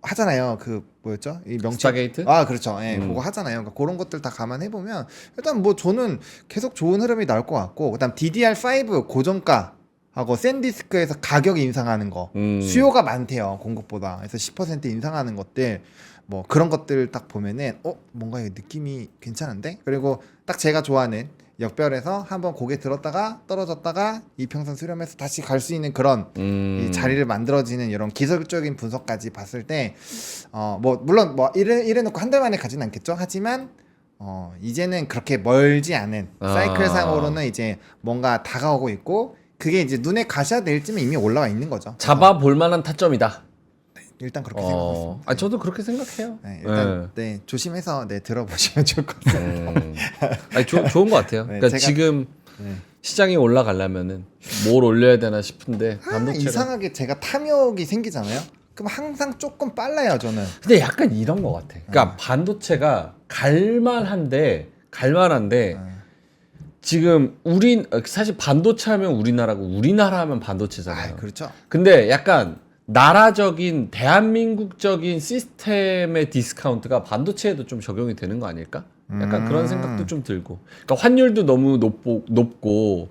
Speaker 5: 하잖아요. 뭐였죠? 이 명칭.
Speaker 3: 스타게이트?
Speaker 5: 그렇죠. 예, 그거 하잖아요. 그러니까 그런 것들 다 감안해 보면 일단 뭐 저는 계속 좋은 흐름이 나올 것 같고, 그다음 DDR5 고정가 하고 샌디스크에서 가격 인상하는 거, 수요가 많대요 공급보다. 그래서 10% 인상하는 것들, 뭐 그런 것들 딱 보면은 뭔가 이 느낌이 괜찮은데. 그리고 딱 제가 좋아하는 역별에서 한번 고개 들었다가 떨어졌다가 이평선 수렴해서 다시 갈 수 있는 그런 이 자리를 만들어지는 이런 기술적인 분석까지 봤을 때 뭐 물론 뭐 이래놓고 한 달 만에 가진 않겠죠. 하지만 이제는 그렇게 멀지 않은 사이클상으로는 이제 뭔가 다가오고 있고, 그게 이제 눈에 가셔야 될 쯤에 이미 올라와 있는 거죠.
Speaker 3: 잡아볼 만한 타점이다.
Speaker 5: 일단 그렇게 생각하고 있습니다.
Speaker 3: 저도 그렇게 생각해요.
Speaker 5: 네, 일단 조심해서 들어보시면 좋을 것 같습니다.
Speaker 3: 좋은 것 같아요.
Speaker 5: 네,
Speaker 3: 그러니까 지금 시장이 올라가려면은 뭘 올려야 되나 싶은데 반도체가
Speaker 5: 이상하게 제가 탐욕이 생기잖아요. 그럼 항상 조금 빨라요 저는.
Speaker 3: 근데 약간 이런 것 같아. 그러니까 반도체가 갈만한데 지금 사실 반도체 하면 우리나라고 우리나라 하면 반도체잖아요.
Speaker 5: 그렇죠.
Speaker 3: 근데 약간 나라적인 대한민국적인 시스템의 디스카운트가 반도체에도 좀 적용이 되는 거 아닐까? 약간 그런 생각도 좀 들고. 그러니까 환율도 너무 높고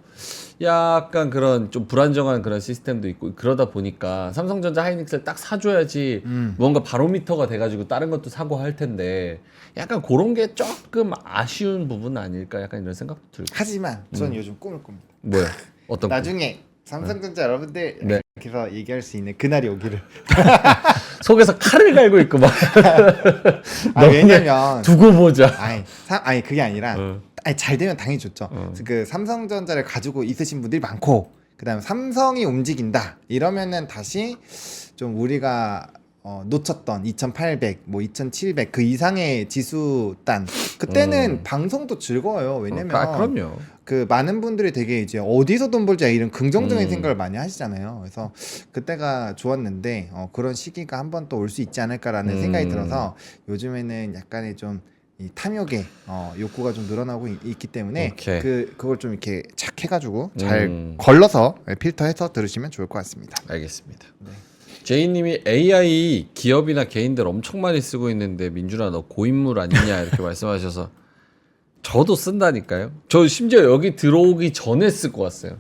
Speaker 3: 약간 그런 좀 불안정한 그런 시스템도 있고 그러다 보니까 삼성전자 하이닉스를 딱 사줘야지 뭔가 바로미터가 돼가지고 다른 것도 사고 할 텐데 약간 그런 게 조금 아쉬운 부분 아닐까? 약간 이런 생각도 들고.
Speaker 5: 하지만 전 요즘 꿈을 꿉니다.
Speaker 3: 뭐야? 어떤 거?
Speaker 5: 나중에 삼성전자 여러분들
Speaker 3: 네.
Speaker 5: 이렇게 얘기할 수 있는 그날이 오기를.
Speaker 3: 속에서 칼을 갈고 있고 막.
Speaker 5: 왜냐면
Speaker 3: 두고 보자.
Speaker 5: 아니 그게 아니라 아니 잘 되면 당연히 좋죠. 그 삼성전자를 가지고 있으신 분들이 많고 그다음에 삼성이 움직인다 이러면은 다시 좀 우리가 놓쳤던 2800, 뭐 2700 그 이상의 지수단 그때는 방송도 즐거워요. 왜냐면
Speaker 3: 그럼요.
Speaker 5: 그 많은 분들이 되게 이제 어디서 돈 벌자 이런 긍정적인 생각을 많이 하시잖아요. 그래서 그때가 좋았는데 그런 시기가 한 번 또 올 수 있지 않을까라는 생각이 들어서 요즘에는 약간의 좀 이 탐욕의 욕구가 좀 늘어나고 있기 때문에
Speaker 3: 오케이.
Speaker 5: 그걸 좀 이렇게 착 해가지고 잘 걸러서 필터해서 들으시면 좋을 것 같습니다.
Speaker 3: 알겠습니다. 제이님이 AI 기업이나 개인들 엄청 많이 쓰고 있는데 민준아 너 고인물 아니냐 이렇게 말씀하셔서 저도 쓴다니까요. 저 심지어 여기 들어오기 전에 쓰고 왔어요.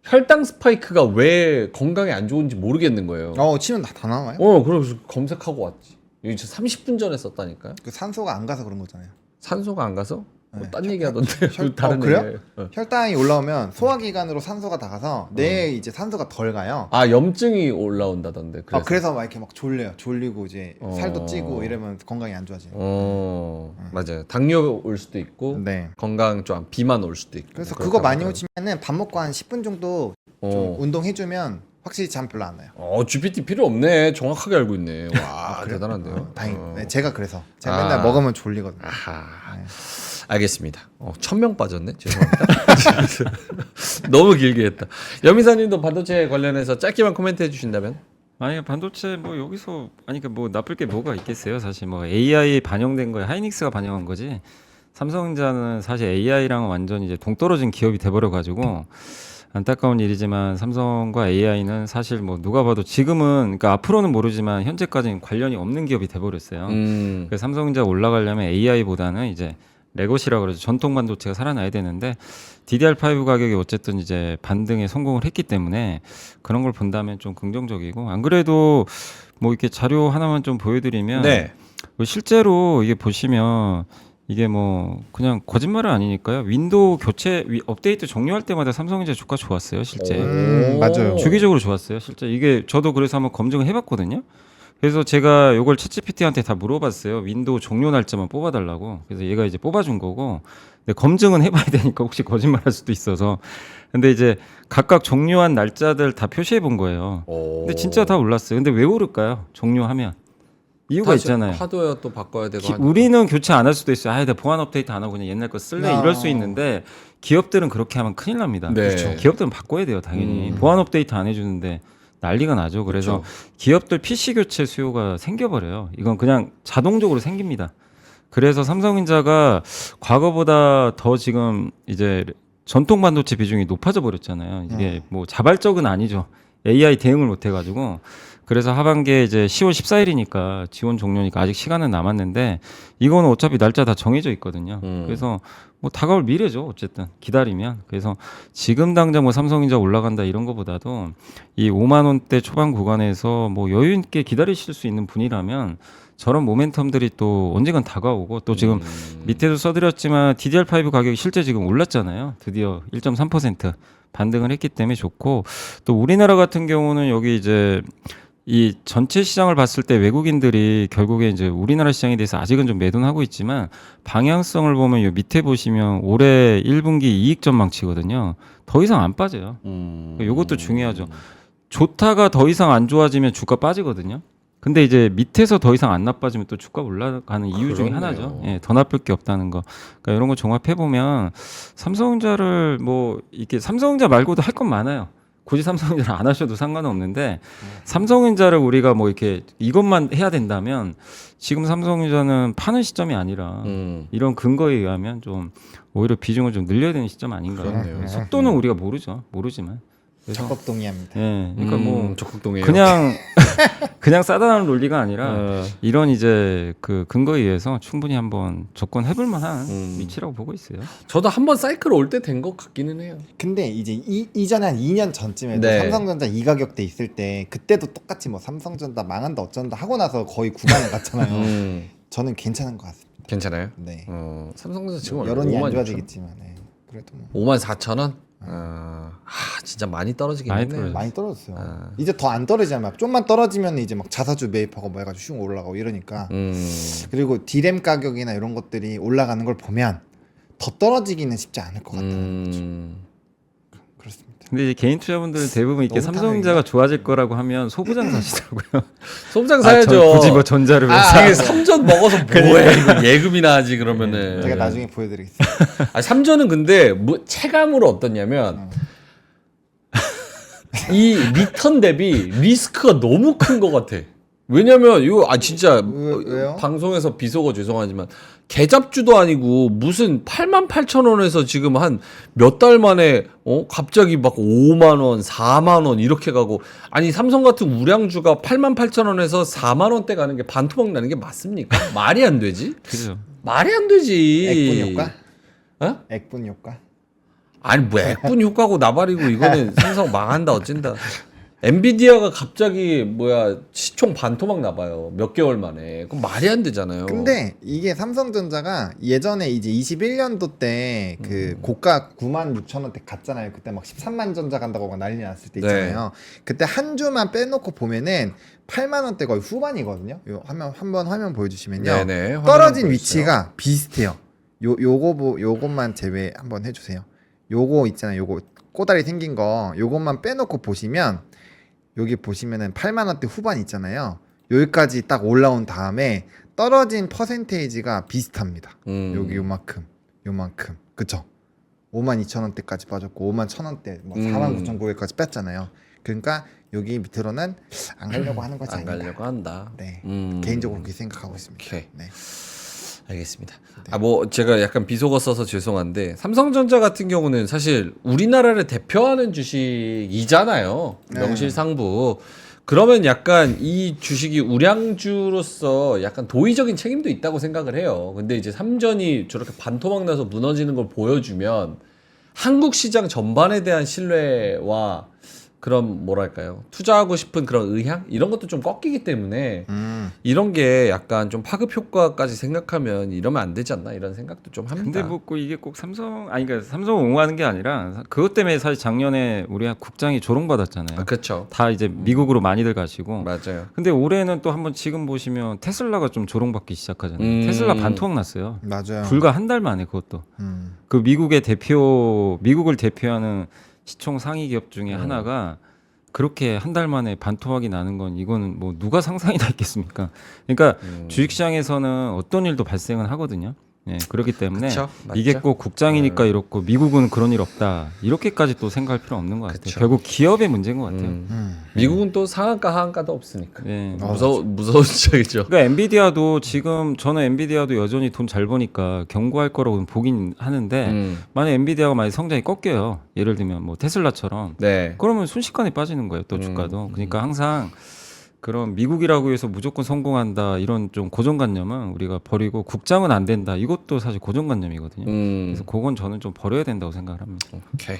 Speaker 3: 혈당 스파이크가 왜 건강에 안 좋은지 모르겠는 거예요.
Speaker 5: 치면 다 나와요?
Speaker 3: 그래서 검색하고 왔지. 여기 30분 전에 썼다니까요.
Speaker 5: 그 산소가 안 가서 그런 거잖아요.
Speaker 3: 산소가 안 가서?
Speaker 5: 네.
Speaker 3: 딴 얘기 하던데. 다른
Speaker 5: 그래요?
Speaker 3: 얘기예요.
Speaker 5: 혈당이 올라오면 소화기관으로 산소가 나가서 뇌에 이제 산소가 덜 가요.
Speaker 3: 염증이 올라온다던데.
Speaker 5: 그래서 막 이렇게 막 졸려요. 졸리고 이제 살도 찌고 이러면 건강이 안 좋아지는.
Speaker 3: 맞아요. 당뇨 올 수도 있고
Speaker 5: 네.
Speaker 3: 건강 좀 비만 올 수도 있고.
Speaker 5: 그래서 그거 많이 오시면은 밥 먹고 한 10분 정도 좀 운동해주면 확실히 잠 별로 안 와요.
Speaker 3: GPT 필요 없네. 정확하게 알고 있네. 와, 대단한데요.
Speaker 5: 다행. 네, 제가 맨날 먹으면 졸리거든요.
Speaker 3: 아하. 알겠습니다. 1000명 빠졌네. 죄송합니다. 너무 길게 했다. 여미사님도 반도체 관련해서 짧게만 코멘트 해주신다면?
Speaker 4: 아니 반도체 뭐 여기서 그러니까 뭐 나쁠 게 뭐가 있겠어요. 사실 뭐 AI 반영된 거에 하이닉스가 반영한 거지. 삼성전자는 사실 AI랑은 완전 이제 동떨어진 기업이 돼버려 가지고 안타까운 일이지만 삼성과 AI는 사실 뭐 누가 봐도 지금은 그러니까 앞으로는 모르지만 현재까지는 관련이 없는 기업이 돼버렸어요. 그래서 삼성전자 올라가려면 AI보다는 이제 레거시라 그러죠. 전통 반도체가 살아나야 되는데 DDR5 가격이 어쨌든 이제 반등에 성공을 했기 때문에 그런 걸 본다면 좀 긍정적이고 안 그래도 뭐 이렇게 자료 하나만 좀 보여드리면 뭐 실제로 이게 보시면 이게 뭐 그냥 거짓말은 아니니까요. 윈도우 교체 업데이트 종료할 때마다 삼성전자 주가 좋았어요, 실제.
Speaker 5: 맞아요.
Speaker 4: 주기적으로 좋았어요, 실제. 이게 저도 그래서 한번 검증을 해봤거든요. 그래서 제가 이걸 챗GPT한테 다 물어봤어요. 윈도우 종료 날짜만 뽑아달라고. 그래서 얘가 이제 뽑아준 거고. 근데 검증은 해봐야 되니까 혹시 거짓말할 수도 있어서. 근데 이제 각각 종료한 날짜들 다 표시해 본 거예요. 근데 진짜 다 올랐어요. 근데 왜 오를까요? 종료하면. 이유가 있잖아요.
Speaker 3: 하드웨어 또 바꿔야 되고.
Speaker 4: 우리는 교체 안 할 수도 있어요. 내가 보안 업데이트 안 하고 그냥 옛날 거 쓸래 이럴 수 있는데 기업들은 그렇게 하면 큰일 납니다.
Speaker 3: 네.
Speaker 4: 그렇죠. 기업들은 바꿔야 돼요, 당연히. 보안 업데이트 안 해주는데 난리가 나죠. 그래서 기업들 PC 교체 수요가 생겨버려요. 이건 그냥 자동적으로 생깁니다. 그래서 삼성전자가 과거보다 더 지금 이제 전통 반도체 비중이 높아져 버렸잖아요. 이게 뭐 자발적은 아니죠. AI 대응을 못 해가지고. 그래서 하반기에 이제 10월 14일이니까 지원 종료니까 아직 시간은 남았는데 이거는 어차피 날짜 다 정해져 있거든요. 그래서 뭐 다가올 미래죠. 어쨌든 기다리면. 그래서 지금 당장 뭐 삼성전자 올라간다 이런 거보다도 이 5만 원대 초반 구간에서 뭐 여유 있게 기다리실 수 있는 분이라면 저런 모멘텀들이 또 언젠간 다가오고 또 지금 밑에도 써드렸지만 DDR5 가격이 실제 지금 올랐잖아요. 드디어 1.3% 반등을 했기 때문에 좋고 또 우리나라 같은 경우는 여기 이제 이 전체 시장을 봤을 때 외국인들이 결국에 이제 우리나라 시장에 대해서 아직은 좀 매도하고 있지만 방향성을 보면 요 밑에 보시면 올해 1분기 이익 전망치거든요. 더 이상 안 빠져요. 요것도 중요하죠. 좋다가 더 이상 안 좋아지면 주가 빠지거든요. 근데 이제 밑에서 더 이상 안 나빠지면 또 주가 올라가는 이유 중에 하나죠. 예, 더 나쁠 게 없다는 거. 그러니까 이런 거 종합해 보면 삼성전자를 뭐 이렇게 삼성전자 말고도 할 건 많아요. 굳이 삼성전자 안 하셔도 상관은 없는데 삼성전자를 우리가 뭐 이렇게 이것만 해야 된다면 지금 삼성전자는 파는 시점이 아니라 이런 근거에 의하면 좀 오히려 비중을 좀 늘려야 되는 시점 아닌가.
Speaker 3: 그렇네요.
Speaker 4: 속도는 우리가 모르지만. 그래서
Speaker 5: 적극 동의합니다.
Speaker 4: 예, 그러니까 뭐
Speaker 3: 적극동이에요.
Speaker 4: 그냥 싸다는 논리가 아니라 이런 이제 그 근거에 의해서 충분히 한번 접근해볼 만한 위치라고 보고 있어요.
Speaker 3: 저도 한번 사이클 올 때 된 것 같기는 해요.
Speaker 5: 근데 이제 이전에 한 2년 전쯤에도
Speaker 3: 네.
Speaker 5: 삼성전자 이 가격대 있을 때 그때도 똑같이 뭐 삼성전자 망한다 어쩐다 하고 나서 거의 9만원 갔잖아요. 저는 괜찮은 것 같습니다.
Speaker 3: 괜찮아요?
Speaker 5: 네.
Speaker 3: 삼성전자 지금 얼마?
Speaker 5: 여론이 안
Speaker 3: 5만
Speaker 5: 좋아지겠지만 네. 그래도 뭐
Speaker 3: 54,000원? 진짜 많이 떨어지긴
Speaker 4: 많이
Speaker 3: 했네요.
Speaker 4: 떨어졌어요.
Speaker 5: 많이 떨어졌어요. 이제 더 안 떨어지잖아요. 좀만 떨어지면 이제 막 자사주 매입하고 뭐 해가지고 슝 올라가고 이러니까. 그리고 디램 가격이나 이런 것들이 올라가는 걸 보면 더 떨어지기는 쉽지 않을 것 같아요. 그렇습니다.
Speaker 4: 근데 이제 개인 투자분들은 대부분 이렇게
Speaker 5: 너무
Speaker 4: 삼성전자가 좋아질 거라고 하면 소부장 사시더라고요.
Speaker 3: 소부장 사야죠.
Speaker 4: 굳이 뭐 전자를 왜 사?
Speaker 3: 이게 3전 먹어서 뭐해? 이거 예금이나 하지 그러면은.
Speaker 5: 제가 나중에 보여드리겠습니다.
Speaker 3: 3전은 근데 체감으로 어떻냐면 이 리턴 대비 리스크가 너무 큰 것 같아. 왜냐면 이거 진짜
Speaker 5: 왜요?
Speaker 3: 방송에서 비속어 죄송하지만 개잡주도 아니고 무슨 88,000원에서 지금 한 몇 달 만에 갑자기 막 5만 원, 4만 원 이렇게 가고 아니 삼성 같은 우량주가 88,000원에서 4만 원대 가는 게 반토막 나는 게 맞습니까? 말이 안 되지?
Speaker 4: 그죠.
Speaker 3: 말이 안 되지.
Speaker 5: 액분 효과?
Speaker 3: 어?
Speaker 5: 액분 효과?
Speaker 3: 아니 뭐 액분 효과고 나발이고 이거는 삼성 망한다 어쩐다. 엔비디아가 갑자기 시총 반토막 나봐요. 몇 개월 만에. 그럼 말이 안 되잖아요.
Speaker 5: 근데 이게 삼성전자가 예전에 이제 21년도 때 그 고가 96,000원대 갔잖아요. 그때 막 13만 전자 간다고 막 난리 났을 때 있잖아요. 그때 한 주만 빼놓고 보면은 8만 원대 거의 후반이거든요. 요 한번 화면 보여주시면요.
Speaker 3: 네네, 화면
Speaker 5: 떨어진
Speaker 3: 보여주세요.
Speaker 5: 위치가 비슷해요. 요것만 제외 한번 해주세요. 요거 있잖아요. 요거 꼬다리 생긴 거 요것만 빼놓고 보시면 여기 보시면은 8만 원대 후반 있잖아요. 여기까지 딱 올라온 다음에 떨어진 퍼센테이지가 비슷합니다. 여기 요만큼 그쵸? 52,000원대까지 빠졌고 51,000원대 뭐 49,900까지 뺐잖아요. 그러니까 여기 밑으로는 안 가려고 하는 거지
Speaker 3: 안
Speaker 5: 아닌가.
Speaker 3: 가려고 한다.
Speaker 5: 네. 개인적으로 그렇게 생각하고 있습니다.
Speaker 3: 오케이.
Speaker 5: 네.
Speaker 3: 알겠습니다. 제가 약간 비속어 써서 죄송한데 삼성전자 같은 경우는 사실 우리나라를 대표하는 주식이잖아요. 명실상부. 그러면 약간 이 주식이 우량주로서 약간 도의적인 책임도 있다고 생각을 해요. 근데 이제 삼전이 저렇게 반토막 나서 무너지는 걸 보여주면 한국 시장 전반에 대한 신뢰와 그런 뭐랄까요 투자하고 싶은 그런 의향 이런 것도 좀 꺾이기 때문에 이런 게 약간 좀 파급 효과까지 생각하면 이러면 안 되지 않나 이런 생각도 좀 합니다.
Speaker 4: 근데 뭐 이게 꼭 그러니까 삼성을 옹호하는 게 아니라 그것 때문에 사실 작년에 우리 국장이 조롱받았잖아요.
Speaker 3: 그렇죠.
Speaker 4: 다 이제 미국으로 많이들 가시고.
Speaker 3: 맞아요.
Speaker 4: 근데 올해는 또 한번 지금 보시면 테슬라가 좀 조롱받기 시작하잖아요. 테슬라 반토막 났어요.
Speaker 5: 맞아요.
Speaker 4: 불과 한 달 만에 그것도. 그 미국을 대표하는 시총 상위 기업 중에 하나가 그렇게 한 달 만에 반토막이 나는 건 이거는 뭐 누가 상상이 다 있겠습니까? 그러니까 주식시장에서는 어떤 일도 발생은 하거든요. 예, 그렇기 때문에
Speaker 3: 그쵸?
Speaker 4: 이게
Speaker 3: 맞죠?
Speaker 4: 꼭 국장이니까 이렇고 미국은 그런 일 없다 이렇게까지 또 생각할 필요 없는 것 같아요.
Speaker 3: 그쵸.
Speaker 4: 결국 기업의 문제인 것 같아요.
Speaker 3: 미국은 또 상한가 하한가도 없으니까.
Speaker 4: 예.
Speaker 3: 무서운 시장이죠.
Speaker 4: 그러니까 엔비디아도 지금 저는 엔비디아도 여전히 돈 잘 버니까 경고할 거라고 보긴 하는데 만약 엔비디아가 많이 성장이 꺾여요. 예를 들면 뭐 테슬라처럼
Speaker 3: 네.
Speaker 4: 그러면 순식간에 빠지는 거예요. 또 주가도. 그러니까 항상 그런 미국이라고 해서 무조건 성공한다 이런 좀 고정관념은 우리가 버리고 국장은 안 된다 이것도 사실 고정관념이거든요. 그래서 그건 저는 좀 버려야 된다고 생각을 합니다.
Speaker 3: 오케이.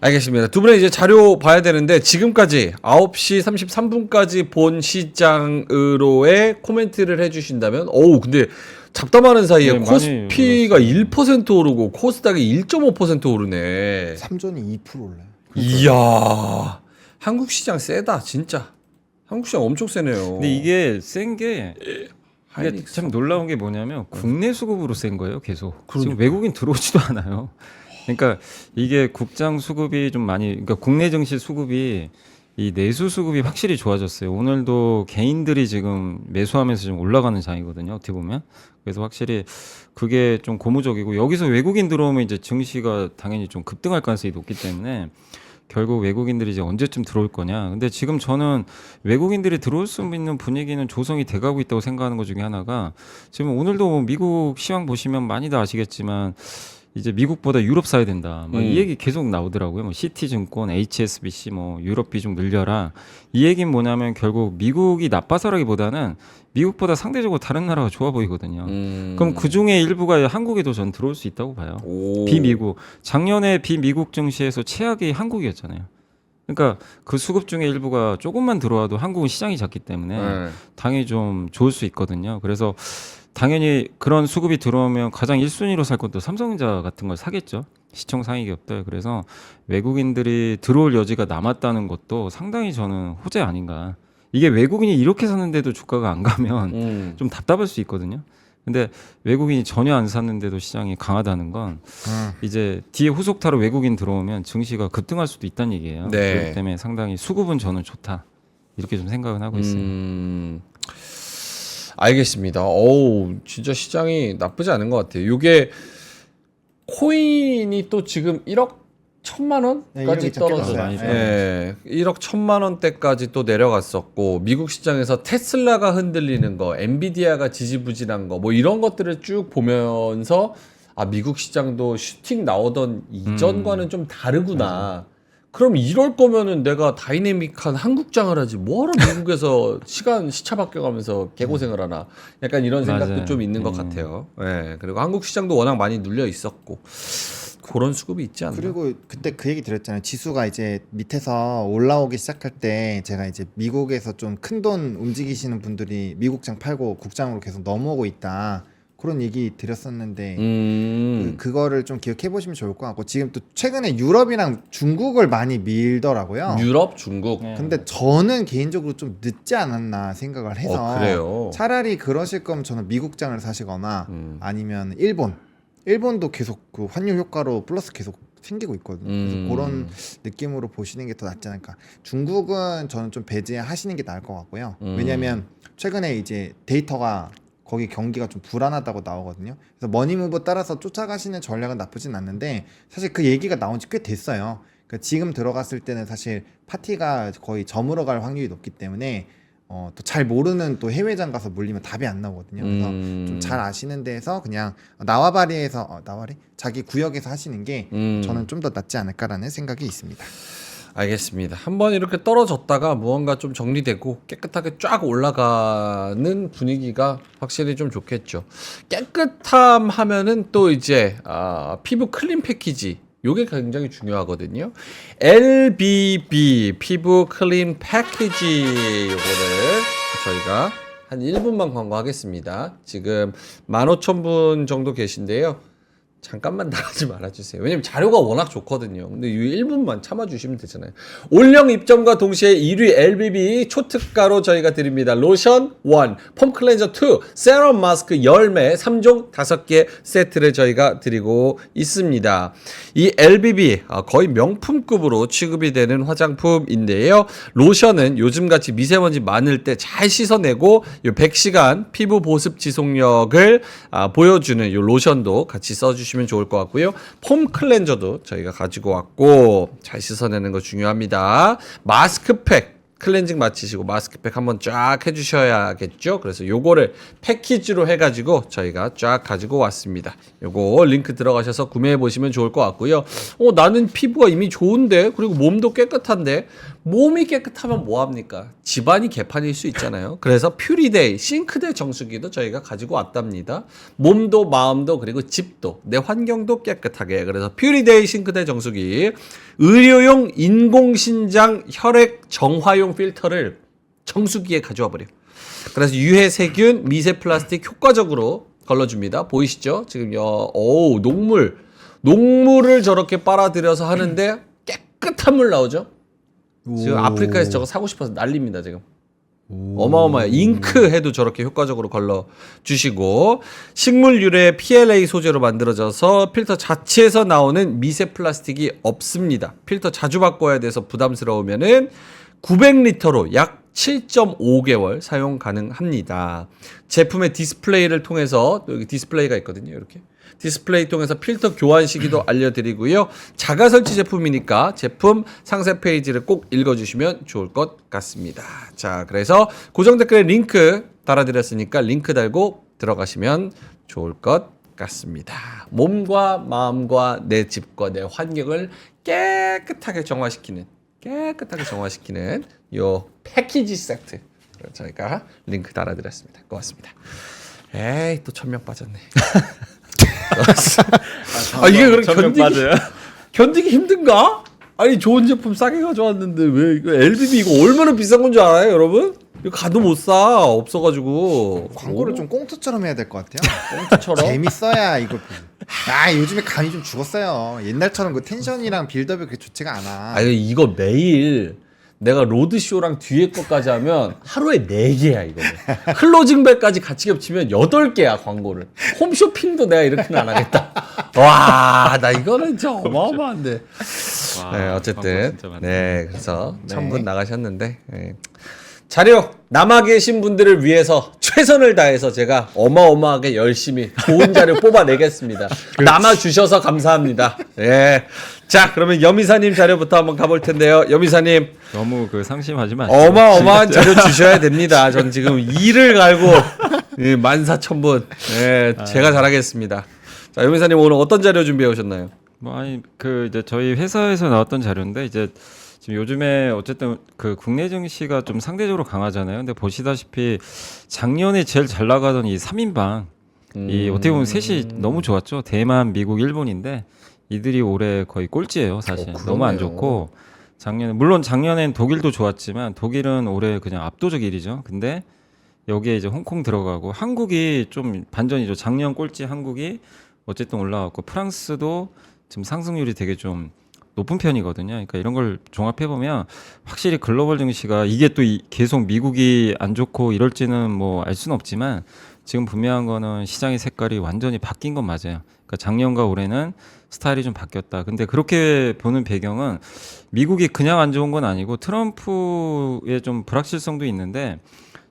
Speaker 3: 알겠습니다. 두 분의 이제 자료 봐야 되는데 지금까지 9시 33분까지 본 시장으로의 코멘트를 해주신다면 근데 잡담하는 사이에
Speaker 4: 네, 많이
Speaker 3: 코스피가 1% 오르고 코스닥이 1.5% 오르네.
Speaker 5: 삼전이 2% 올라요.
Speaker 3: 이야 한국 시장 세다 진짜. 한국 시장 엄청 세네요.
Speaker 4: 근데 이게 센 게
Speaker 3: 하이닉스.
Speaker 4: 참 놀라운 게 뭐냐면 국내 수급으로 센 거예요. 계속. 지금 외국인 들어오지도 않아요. 그러니까 이게 국장 수급이 좀 많이 그러니까 국내 증시 수급이 이 내수 수급이 확실히 좋아졌어요. 오늘도 개인들이 지금 매수하면서 좀 올라가는 장이거든요. 어떻게 보면. 그래서 확실히 그게 좀 고무적이고 여기서 외국인 들어오면 이제 증시가 당연히 좀 급등할 가능성이 높기 때문에 결국 외국인들이 이제 언제쯤 들어올 거냐. 근데 지금 저는 외국인들이 들어올 수 있는 분위기는 조성이 돼가고 있다고 생각하는 것 중에 하나가 지금 오늘도 뭐 미국 시황 보시면 많이들 아시겠지만 이제 미국보다 유럽 사야 된다. 뭐 이 얘기 계속 나오더라고요. 뭐 시티증권, HSBC 뭐 유럽 비중 늘려라. 이 얘기는 뭐냐면 결국 미국이 나빠서라기보다는 미국보다 상대적으로 다른 나라가 좋아 보이거든요. 그럼 그 중에 일부가 한국에도 전 들어올 수 있다고 봐요. 비미국. 작년에 비미국 증시에서 최악이 한국이었잖아요. 그러니까 그 수급 중에 일부가 조금만 들어와도 한국은 시장이 작기 때문에 당연히 좀 좋을 수 있거든요. 그래서 당연히 그런 수급이 들어오면 가장 1순위로 살 것도 삼성전자 같은 걸 사겠죠. 시총 상위 기업들. 그래서 외국인들이 들어올 여지가 남았다는 것도 상당히 저는 호재 아닌가. 이게 외국인이 이렇게 샀는데도 주가가 안 가면 좀 답답할 수 있거든요. 근데 외국인이 전혀 안 샀는데도 시장이 강하다는 건 이제 뒤에 후속타로 외국인 들어오면 증시가 급등할 수도 있다는 얘기예요.
Speaker 3: 네.
Speaker 4: 그렇기 때문에 상당히 수급은 저는 좋다. 이렇게 좀 생각은 하고 있어요.
Speaker 3: 알겠습니다. 어우, 진짜 시장이 나쁘지 않은 것 같아요. 이게 코인이 또 지금 1억 1천만
Speaker 5: 네,
Speaker 3: 원까지
Speaker 5: 1억이 좀
Speaker 3: 떨어졌어요.
Speaker 5: 꼈어요.
Speaker 3: 예, 1억 1천만 원대까지 또 내려갔었고 미국 시장에서 테슬라가 흔들리는 거, 엔비디아가 지지부진한 거, 뭐 이런 것들을 쭉 보면서 아 미국 시장도 슈팅 나오던 이전과는 좀 다르구나. 그럼 이럴 거면은 내가 다이내믹한 한국장을 하지 뭐하러 미국에서 시차 바뀌어가면서 개고생을 하나 약간 이런 생각도
Speaker 4: 맞아요.
Speaker 3: 좀 있는 것 같아요. 예, 그리고 한국 시장도 워낙 많이 눌려 있었고 그런 수급이 있지 않나.
Speaker 5: 그리고 그때 그 얘기 드렸잖아요. 지수가 이제 밑에서 올라오기 시작할 때 제가 이제 미국에서 좀 큰 돈 움직이시는 분들이 미국장 팔고 국장으로 계속 넘어오고 있다. 그런 얘기 드렸었는데 그거를 좀 기억해 보시면 좋을 것 같고 지금 또 최근에 유럽이랑 중국을 많이 밀더라고요.
Speaker 3: 유럽, 중국.
Speaker 5: 근데 저는 개인적으로 좀 늦지 않았나 생각을 해서
Speaker 3: 그래요.
Speaker 5: 차라리 그러실 거면 저는 미국장을 사시거나 아니면 일본도 계속 그 환율 효과로 플러스 계속 생기고 있거든요. 그래서 그런 느낌으로 보시는 게 더 낫지 않을까. 중국은 저는 좀 배제하시는 게 나을 것 같고요. 왜냐하면 최근에 이제 데이터가 거기 경기가 좀 불안하다고 나오거든요. 그래서 머니무브 따라서 쫓아가시는 전략은 나쁘진 않는데 사실 그 얘기가 나온 지 꽤 됐어요. 그러니까 지금 들어갔을 때는 사실 파티가 거의 저물어 갈 확률이 높기 때문에 또 잘 모르는 또 해외장 가서 물리면 답이 안 나오거든요. 그래서 좀 잘 아시는 데에서 그냥 나와바리에서 나와리 자기 구역에서 하시는 게 저는 좀 더 낫지 않을까라는 생각이 있습니다.
Speaker 3: 알겠습니다. 한번 이렇게 떨어졌다가 무언가 좀 정리되고 깨끗하게 쫙 올라가는 분위기가 확실히 좀 좋겠죠. 깨끗함 하면은 또 이제 피부 클린 패키지 요게 굉장히 중요하거든요. LBB 피부 클린 패키지 요거를 저희가 한 1분만 광고하겠습니다. 지금 15,000분 정도 계신데요. 잠깐만 나가지 말아주세요. 왜냐면 자료가 워낙 좋거든요. 근데 이 1분만 참아주시면 되잖아요. 올영 입점과 동시에 1위 LBB 초특가로 저희가 드립니다. 로션 1, 폼 클렌저 2, 세럼 마스크 열매 3종 5개 세트를 저희가 드리고 있습니다. 이 LBB 거의 명품급으로 취급이 되는 화장품인데요. 로션은 요즘같이 미세먼지 많을 때 잘 씻어내고 이 100시간 피부 보습 지속력을 보여주는 이 로션도 같이 써주시면 좋을 것 같고요. 폼 클렌저도 저희가 가지고 왔고 잘 씻어내는 거 중요합니다. 마스크팩 클렌징 마치시고 마스크팩 한번 쫙 해주셔야겠죠. 그래서 요거를 패키지로 해가지고 저희가 쫙 가지고 왔습니다. 요거 링크 들어가셔서 구매해 보시면 좋을 것 같고요. 나는 피부가 이미 좋은데 그리고 몸도 깨끗한데 몸이 깨끗하면 뭐합니까? 집안이 개판일 수 있잖아요. 그래서 퓨리데이 싱크대 정수기도 저희가 가지고 왔답니다. 몸도 마음도 그리고 집도 내 환경도 깨끗하게. 그래서 퓨리데이 싱크대 정수기 의료용 인공신장 혈액 정화용 필터를 정수기에 가져와 버려. 그래서 유해 세균 미세 플라스틱 효과적으로 걸러줍니다. 보이시죠? 지금요. 오 녹물을 저렇게 빨아들여서 하는데 깨끗한 물 나오죠? 지금 아프리카에서 저거 사고 싶어서 난립니다 지금. 어마어마해요. 잉크 해도 저렇게 효과적으로 걸러 주시고 식물 유래 PLA 소재로 만들어져서 필터 자체에서 나오는 미세 플라스틱이 없습니다. 필터 자주 바꿔야 돼서 부담스러우면은 900리터로 약 7.5개월 사용 가능합니다. 제품의 디스플레이를 통해서 여기 디스플레이가 있거든요. 이렇게 디스플레이 통해서 필터 교환 시기도 알려드리고요. 자가 설치 제품이니까 제품 상세 페이지를 꼭 읽어주시면 좋을 것 같습니다. 자, 그래서 고정 댓글에 링크 달아드렸으니까 링크 달고 들어가시면 좋을 것 같습니다. 몸과 마음과 내 집과 내 환경을 깨끗하게 정화시키는 요 패키지 세트 저희가 링크 달아드렸습니다. 고맙습니다. 에이 또 1000명 빠졌네. 이게 그렇게 견디기 힘든가? 아니 좋은 제품 싸게 가져왔는데 왜 이거 LBB 이거 얼마나 비싼 건 줄 알아요, 여러분? 이거 가도 못 사. 없어가지고
Speaker 5: 광고를 좀 꽁트처럼 해야 될 것 같아요.
Speaker 3: 꽁트처럼.
Speaker 5: 재밌어야 이거. 요즘에 감이 좀 죽었어요. 옛날처럼 그 텐션이랑 빌드업이 그렇게 좋지가 않아.
Speaker 3: 아니 이거 매일 내가 로드쇼랑 뒤에 것까지 하면 하루에 4개야 이거. 클로징벨까지 같이 겹치면 8개야 광고를. 홈쇼핑도 내가 이렇게는 안 하겠다. 와, 나 이거는 진짜 어마어마한데.
Speaker 4: 와,
Speaker 3: 네,
Speaker 4: 광고
Speaker 3: 어쨌든
Speaker 4: 진짜 많네.
Speaker 3: 네, 그래서
Speaker 5: 네.
Speaker 3: 1000분 나가셨는데 자료 남아 계신 분들을 위해서 최선을 다해서 제가 어마어마하게 열심히 좋은 자료 뽑아내겠습니다. 남아 주셔서 감사합니다. 예. 자, 그러면 여미사님 자료부터 한번 가볼 텐데요. 여미사님
Speaker 4: 너무 그 상심하지 마시고
Speaker 3: 어마어마한 자료 주셔야 됩니다. 전 지금 이를 갈고 14,000분. 예, 제가 잘하겠습니다. 자, 여미사님 오늘 어떤 자료 준비해 오셨나요?
Speaker 4: 뭐 아니 그 이제 저희 회사에서 나왔던 자료인데 이제 지금 요즘에 어쨌든 그 국내 증시가 좀 상대적으로 강하잖아요. 근데 보시다시피 작년에 제일 잘 나가던 이 3인방 이 어떻게 보면 셋이 너무 좋았죠. 대만, 미국, 일본인데 이들이 올해 거의 꼴찌예요, 사실. 너무 안 좋고 작년에 물론 작년엔 독일도 좋았지만 독일은 올해 그냥 압도적 1위죠. 근데 여기에 이제 홍콩 들어가고 한국이 좀 반전이죠. 작년 꼴찌 한국이 어쨌든 올라왔고 프랑스도 지금 상승률이 되게 좀 높은 편이거든요. 그러니까 이런 걸 종합해 보면 확실히 글로벌 증시가 이게 또 계속 미국이 안 좋고 이럴지는 뭐 알 수는 없지만 지금 분명한 거는 시장의 색깔이 완전히 바뀐 건 맞아요. 그러니까 작년과 올해는 스타일이 좀 바뀌었다. 근데 그렇게 보는 배경은 미국이 그냥 안 좋은 건 아니고 트럼프의 좀 불확실성도 있는데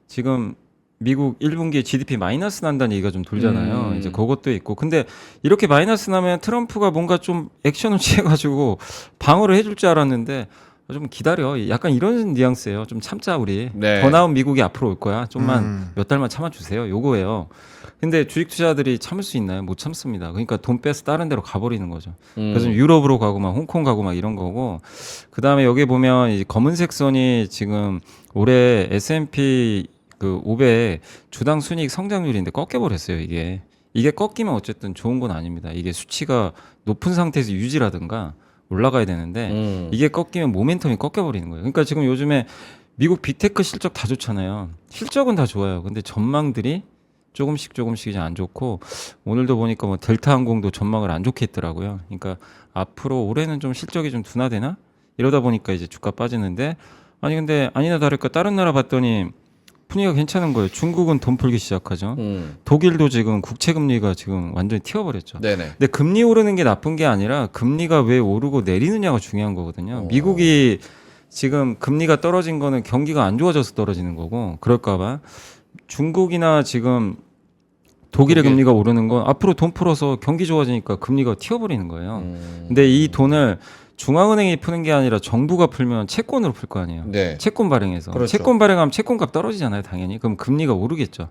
Speaker 4: 지금 미국 1분기에 GDP 마이너스 난다는 얘기가 좀 돌잖아요. 이제 그것도 있고. 근데 이렇게 마이너스 나면 트럼프가 뭔가 좀 액션을 취해가지고 방어를 해줄 줄 알았는데 좀 기다려. 약간 이런 뉘앙스예요. 좀 참자 우리.
Speaker 3: 네.
Speaker 4: 더 나은 미국이 앞으로 올 거야. 좀만 몇 달만 참아주세요. 요거예요. 근데 주식 투자들이 참을 수 있나요? 못 참습니다. 그러니까 돈 빼서 다른 데로 가버리는 거죠. 그래서 유럽으로 가고 막 홍콩 가고 막 이런 거고. 그 다음에 여기 보면 이 검은색 선이 지금 올해 S&P 그 500 주당 순이익 성장률인데 꺾여버렸어요. 이게 꺾이면 어쨌든 좋은 건 아닙니다. 이게 수치가 높은 상태에서 유지라든가 올라가야 되는데 이게 꺾이면 모멘텀이 꺾여버리는 거예요. 그러니까 지금 요즘에 미국 빅테크 실적 다 좋잖아요. 실적은 다 좋아요. 근데 전망들이 조금씩 이제 안 좋고 오늘도 보니까 뭐 델타항공도 전망을 안 좋게 했더라고요. 그러니까 앞으로 올해는 좀 실적이 좀 둔화되나? 이러다 보니까 이제 주가 빠지는데 아니 근데 아니나 다를까 다른 나라 봤더니 분위기가 괜찮은 거예요. 중국은 돈 풀기 시작하죠. 독일도 지금 국채 금리가 지금 완전히 튀어버렸죠.
Speaker 3: 네네.
Speaker 4: 근데 금리 오르는 게 나쁜 게 아니라 금리가 왜 오르고 내리느냐가 중요한 거거든요. 미국이 지금 금리가 떨어진 거는 경기가 안 좋아져서 떨어지는 거고 그럴까봐 중국이나 지금 독일의 금리가 오르는 건 앞으로 돈 풀어서 경기 좋아지니까 금리가 튀어버리는 거예요. 근데 이 돈을 중앙은행이 푸는 게 아니라 정부가 풀면 채권으로 풀 거 아니에요.
Speaker 3: 네.
Speaker 4: 채권 발행해서.
Speaker 3: 그렇죠.
Speaker 4: 채권 발행하면 채권값 떨어지잖아요, 당연히. 그럼 금리가 오르겠죠.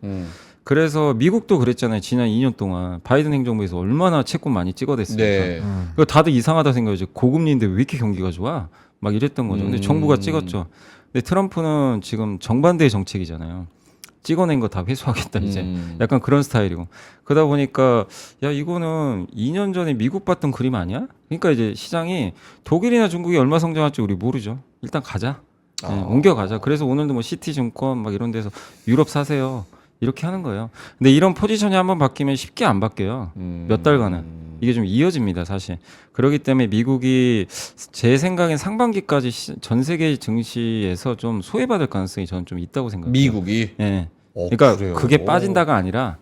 Speaker 4: 그래서 미국도 그랬잖아요. 지난 2년 동안 바이든 행정부에서 얼마나 채권 많이 찍어댔습니까?
Speaker 3: 네.
Speaker 4: 그거 다들 이상하다 생각하죠. 고금리인데 왜 이렇게 경기가 좋아? 막 이랬던 거죠. 근데 정부가 찍었죠. 근데 트럼프는 지금 정반대의 정책이잖아요. 찍어낸 거 다 회수하겠다 이제 약간 그런 스타일이고 그러다 보니까 야 이거는 2년 전에 미국 봤던 그림 아니야? 그러니까 이제 시장이 독일이나 중국이 얼마 성장할지 우리 모르죠. 일단 가자. 네, 옮겨가자. 그래서 오늘도 뭐 시티증권 막 이런 데서 유럽 사세요. 이렇게 하는 거예요. 근데 이런 포지션이 한번 바뀌면 쉽게 안 바뀌어요. 몇 달간은. 이게 좀 이어집니다, 사실. 그렇기 때문에 미국이 제 생각엔 상반기까지 전 세계 증시에서 좀 소외받을 가능성이 저는 좀 있다고 생각해요.
Speaker 3: 미국이.
Speaker 4: 예.
Speaker 3: 어,
Speaker 4: 그러니까
Speaker 3: 그래요?
Speaker 4: 그게 빠진다가 아니라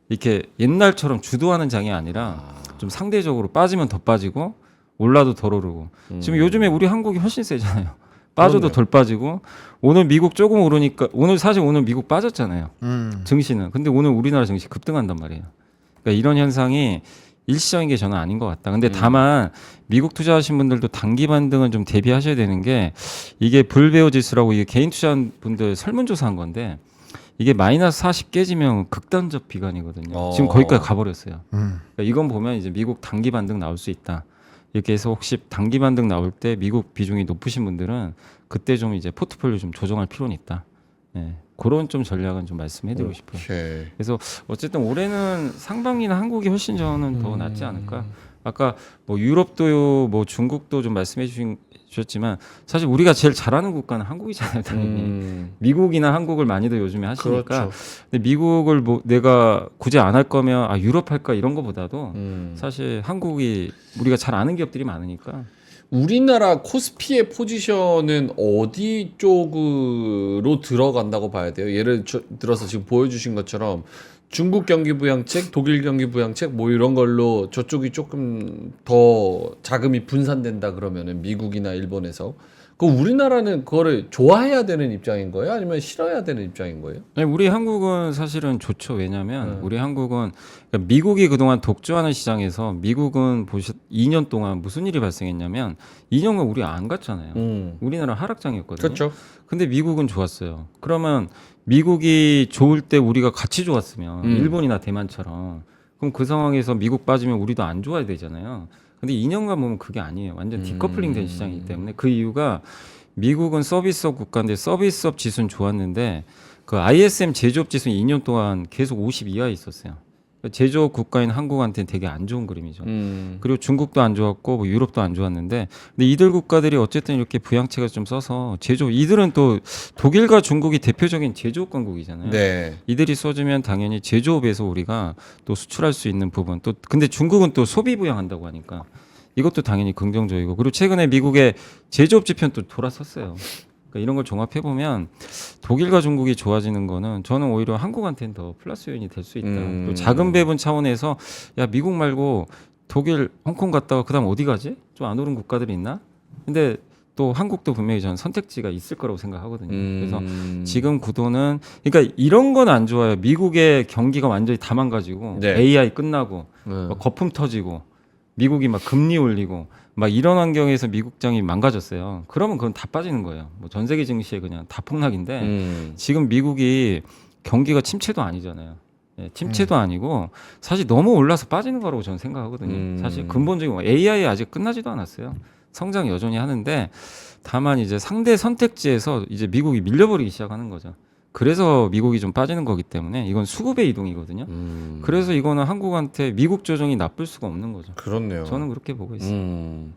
Speaker 4: 이렇게 옛날처럼 주도하는 장이 아니라 좀 상대적으로 빠지면 더 빠지고 올라도 덜 오르고. 지금 요즘에 우리 한국이 훨씬 세잖아요. 빠져도
Speaker 3: 그럼요.
Speaker 4: 덜 빠지고 오늘 미국 조금 오르니까 사실 오늘 미국 빠졌잖아요. 증시는. 근데 오늘 우리나라 증시 급등한단 말이에요. 그러니까 이런 현상이 일시적인 게 저는 아닌 것 같다. 근데 다만 미국 투자하신 분들도 단기 반등은 좀 대비하셔야 되는 게 이게 불배우 지수라고 이게 개인 투자한 분들 설문조사한 건데 이게 마이너스 40 깨지면 극단적 비관이거든요. 지금 거기까지 가버렸어요. 그러니까 이건 보면 이제 미국 단기 반등 나올 수 있다. 이렇게 해서 혹시 단기 반등 나올 때 미국 비중이 높으신 분들은 그때 좀 이제 포트폴리오 좀 조정할 필요는 있다. 예. 그런 좀 전략은 좀 말씀해드리고 싶어요.
Speaker 3: 오케이.
Speaker 4: 그래서 어쨌든 올해는 상반기는 한국이 훨씬 저는 더 낫지 않을까. 아까 뭐 유럽도 뭐 중국도 좀 말씀해 주셨지만 사실 우리가 제일 잘하는 국가는 한국이잖아요. 당연히. 미국이나 한국을 많이들 요즘에 하시니까.
Speaker 3: 그렇죠.
Speaker 4: 근데 미국을 뭐 내가 굳이 안 할 거면 아 유럽 할까 이런 거보다도 사실 한국이 우리가 잘 아는 기업들이 많으니까.
Speaker 3: 우리나라 코스피의 포지션은 어디 쪽으로 들어간다고 봐야 돼요? 예를 들어서 지금 보여주신 것처럼 중국 경기 부양책, 독일 경기 부양책 뭐 이런 걸로 저쪽이 조금 더 자금이 분산된다 그러면은 미국이나 일본에서 그 우리나라는 그거를 좋아해야 되는 입장인 거예요? 아니면 싫어해야 되는 입장인 거예요?
Speaker 4: 아니, 우리 한국은 사실은 좋죠. 왜냐하면 우리 한국은 그러니까 미국이 그동안 독주하는 시장에서 미국은 2년 동안 무슨 일이 발생했냐면 2년간 우리 안 갔잖아요. 우리나라 하락장이었거든요.
Speaker 3: 그렇죠.
Speaker 4: 근데 미국은 좋았어요. 그러면 미국이 좋을 때 우리가 같이 좋았으면 일본이나 대만처럼 그럼 그 상황에서 미국 빠지면 우리도 안 좋아야 되잖아요. 근데 2년간 보면 그게 아니에요. 완전 디커플링 된 시장이기 때문에 그 이유가 미국은 서비스업 국가인데 서비스업 지수는 좋았는데 그 ISM 제조업 지수는 2년 동안 계속 50 이하에 있었어요. 제조업 국가인 한국한테는 되게 안 좋은 그림이죠. 그리고 중국도 안 좋았고 뭐 유럽도 안 좋았는데 근데 이들 국가들이 어쨌든 이렇게 부양책을 좀 써서 제조업 이들은 또 독일과 중국이 대표적인 제조업 강국이잖아요.
Speaker 3: 네.
Speaker 4: 이들이 써주면 당연히 제조업에서 우리가 또 수출할 수 있는 부분 또 근데 중국은 또 소비 부양한다고 하니까 이것도 당연히 긍정적이고 그리고 최근에 미국의 제조업 지표는 또 돌아섰어요. 그러니까 이런 걸 종합해 보면 독일과 중국이 좋아지는 거는 저는 오히려 한국한테는 더 플러스 요인이 될 수 있다. 또 자금 배분 차원에서 야 미국 말고 독일, 홍콩 갔다가 그다음 어디 가지? 좀 안 오른 국가들이 있나? 근데 또 한국도 분명히 저는 선택지가 있을 거라고 생각하거든요. 그래서 지금 구도는 그러니까 이런 건 안 좋아요. 미국의 경기가 완전히 다 망가지고
Speaker 3: 네.
Speaker 4: AI 끝나고 막 거품 터지고 미국이 막 금리 올리고 막 이런 환경에서 미국장이 망가졌어요. 그러면 그건 다 빠지는 거예요. 뭐 전 세계 증시에 그냥 다 폭락인데 지금 미국이 경기가 침체도 아니잖아요. 예, 침체도 아니고 사실 너무 올라서 빠지는 거라고 저는 생각하거든요. 사실 근본적인 AI 아직 끝나지도 않았어요. 성장 여전히 하는데 다만 이제 상대 선택지에서 이제 미국이 밀려버리기 시작하는 거죠. 그래서 미국이 좀 빠지는 거기 때문에 이건 수급의 이동이거든요. 그래서 이거는 한국한테 미국 조정이 나쁠 수가 없는 거죠.
Speaker 3: 그렇네요.
Speaker 4: 저는 그렇게 보고 있어요.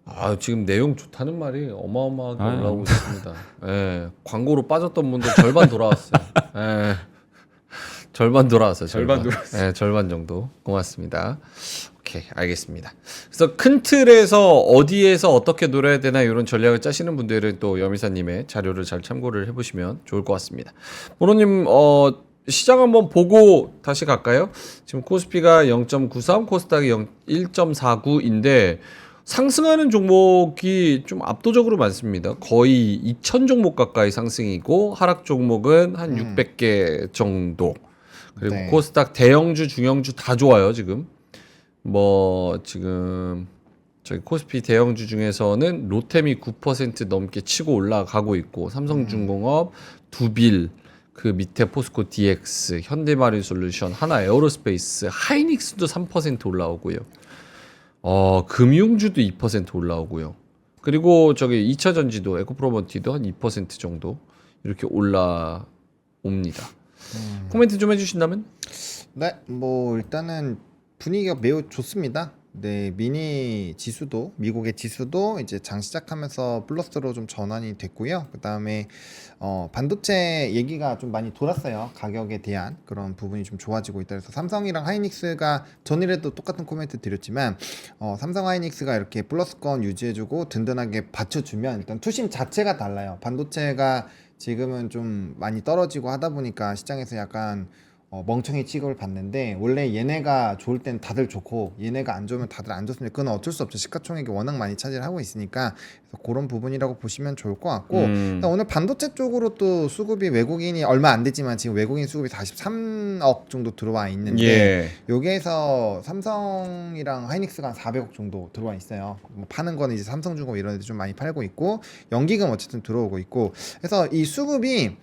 Speaker 3: 아 지금 내용 좋다는 말이 어마어마하게 올라오고 있습니다. 예, 광고로 빠졌던 분들 절반 돌아왔어요. 예, 절반 돌아왔어요. 절반 돌아왔어요. 예, 절반 정도. 고맙습니다. 오케이, 알겠습니다. 그래서 큰 틀에서 어디에서 어떻게 놀아야 되나 이런 전략을 짜시는 분들은 또 여미사님의 자료를 잘 참고를 해보시면 좋을 것 같습니다. 모노님, 시장 한번 보고 다시 갈까요? 지금 코스피가 0.93, 코스닥이 1.49인데 상승하는 종목이 좀 압도적으로 많습니다. 거의 2,000 종목 가까이 상승이고 하락 종목은 한 600개 정도. 그리고
Speaker 5: 네.
Speaker 3: 코스닥 대형주, 중형주 다 좋아요, 지금. 뭐 지금 저기 코스피 대형주 중에서는 로템이 9% 넘게 치고 올라가고 있고 삼성중공업, 두빌, 그 밑에 포스코 DX, 현대마린솔루션, 하나에어로스페이스, 하이닉스도 3% 올라오고요. 금융주도 2% 올라오고요. 그리고 저기 2차전지도 에코프로먼티도 한 2% 정도 이렇게 올라옵니다. 코멘트 좀 해주신다면?
Speaker 5: 네, 뭐 일단은 분위기가 매우 좋습니다. 네, 미니 지수도 미국의 지수도 이제 장 시작하면서 플러스로 좀 전환이 됐고요. 그 다음에 반도체 얘기가 좀 많이 돌았어요. 가격에 대한 그런 부분이 좀 좋아지고 있다. 그래서 삼성이랑 하이닉스가 전일에도 똑같은 코멘트 드렸지만 삼성 하이닉스가 이렇게 플러스권 유지해주고 든든하게 받쳐주면 일단 투심 자체가 달라요. 반도체가 지금은 좀 많이 떨어지고 하다 보니까 시장에서 약간 멍청이 취급을 받는데 원래 얘네가 좋을 땐 다들 좋고 얘네가 안 좋으면 다들 안 좋습니다. 그건 어쩔 수 없죠. 시가총액이 워낙 많이 차지를 하고 있으니까 그래서 그런 부분이라고 보시면 좋을 것 같고 오늘 반도체 쪽으로 또 수급이 외국인이 얼마 안 됐지만 지금 외국인 수급이 43억 정도 들어와 있는데
Speaker 3: 예.
Speaker 5: 여기에서 삼성이랑 하이닉스가 한 400억 정도 들어와 있어요. 뭐 파는 거는 이제 삼성중공업 이런 데도 좀 많이 팔고 있고 연기금 어쨌든 들어오고 있고 그래서 이 수급이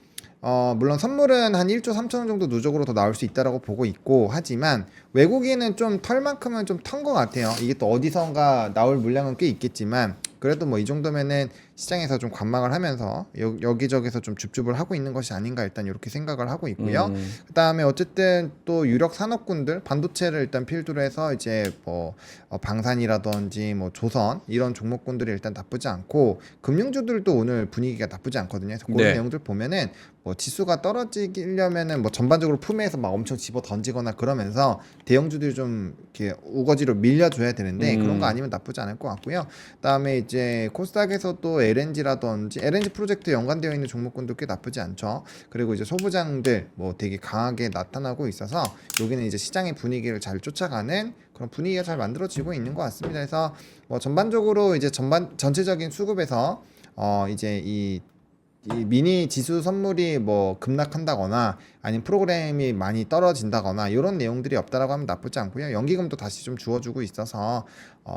Speaker 5: 물론 선물은 한 1조 3천억 정도 누적으로 더 나올 수 있다라고 보고 있고 하지만 외국인은 좀 털만큼은 좀 턴 것 같아요. 이게 또 어디선가 나올 물량은 꽤 있겠지만 그래도 뭐 이 정도면은 시장에서 좀 관망을 하면서 여기저기서 좀 줍줍을 하고 있는 것이 아닌가 일단 이렇게 생각을 하고 있고요. 그다음에 어쨌든 또 유력 산업군들 반도체를 일단 필두로 해서 이제 뭐 방산이라든지 뭐 조선 이런 종목군들이 일단 나쁘지 않고 금융주들도 오늘 분위기가 나쁘지 않거든요. 그래서 그런
Speaker 3: 네.
Speaker 5: 내용들 보면은 뭐 지수가 떨어지려면은 뭐 전반적으로 품에서 막 엄청 집어 던지거나 그러면서 대형주들이 좀 이렇게 우거지로 밀려줘야 되는데 그런 거 아니면 나쁘지 않을 것 같고요. 그다음에 이제 코스닥에서도 LNG라든지 LNG 프로젝트 연관되어 있는 종목군도 꽤 나쁘지 않죠. 그리고 이제 소부장들 뭐 되게 강하게 나타나고 있어서 여기는 이제 시장의 분위기를 잘 쫓아가는 그런 분위기가 잘 만들어지고 있는 것 같습니다. 그래서 뭐 전반적으로 이제 전체적인 수급에서 이제 이 미니 지수 선물이 뭐 급락한다거나 아니면 프로그램이 많이 떨어진다거나 이런 내용들이 없다라고 하면 나쁘지 않고요. 연기금도 다시 좀 주어주고 있어서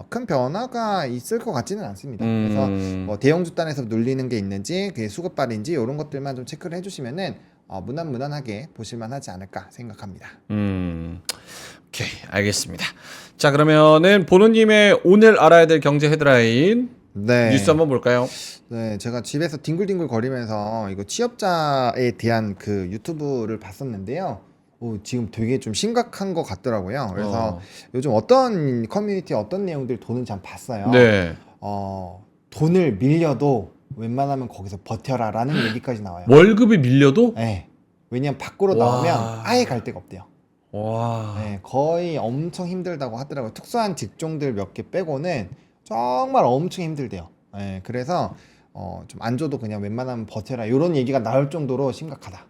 Speaker 5: 큰 변화가 있을 것 같지는 않습니다. 그래서 뭐 대형주 단에서 눌리는 게 있는지 그게 수급발인지 이런 것들만 좀 체크를 해주시면은 무난무난하게 보실만하지 않을까 생각합니다.
Speaker 3: 오케이, 알겠습니다. 자, 그러면은 보노님의 오늘 알아야 될 경제 헤드라인
Speaker 5: 네.
Speaker 3: 뉴스 한번 볼까요?
Speaker 5: 네, 제가 집에서 뒹굴뒹굴 거리면서 이거 취업자에 대한 그 유튜브를 봤었는데요. 지금 되게 좀 심각한 것 같더라고요. 그래서 요즘 어떤 커뮤니티 어떤 내용들 도는지 한번 봤어요.
Speaker 3: 네.
Speaker 5: 돈을 밀려도 웬만하면 거기서 버텨라라는 얘기까지 나와요.
Speaker 3: 월급이 밀려도?
Speaker 5: 네. 왜냐면 밖으로
Speaker 3: 와.
Speaker 5: 나오면 아예 갈 데가 없대요.
Speaker 3: 와.
Speaker 5: 네, 거의 엄청 힘들다고 하더라고요. 특수한 직종들 몇 개 빼고는 정말 엄청 힘들대요. 네, 그래서 좀 안 줘도 그냥 웬만하면 버텨라 이런 얘기가 나올 정도로 심각하다.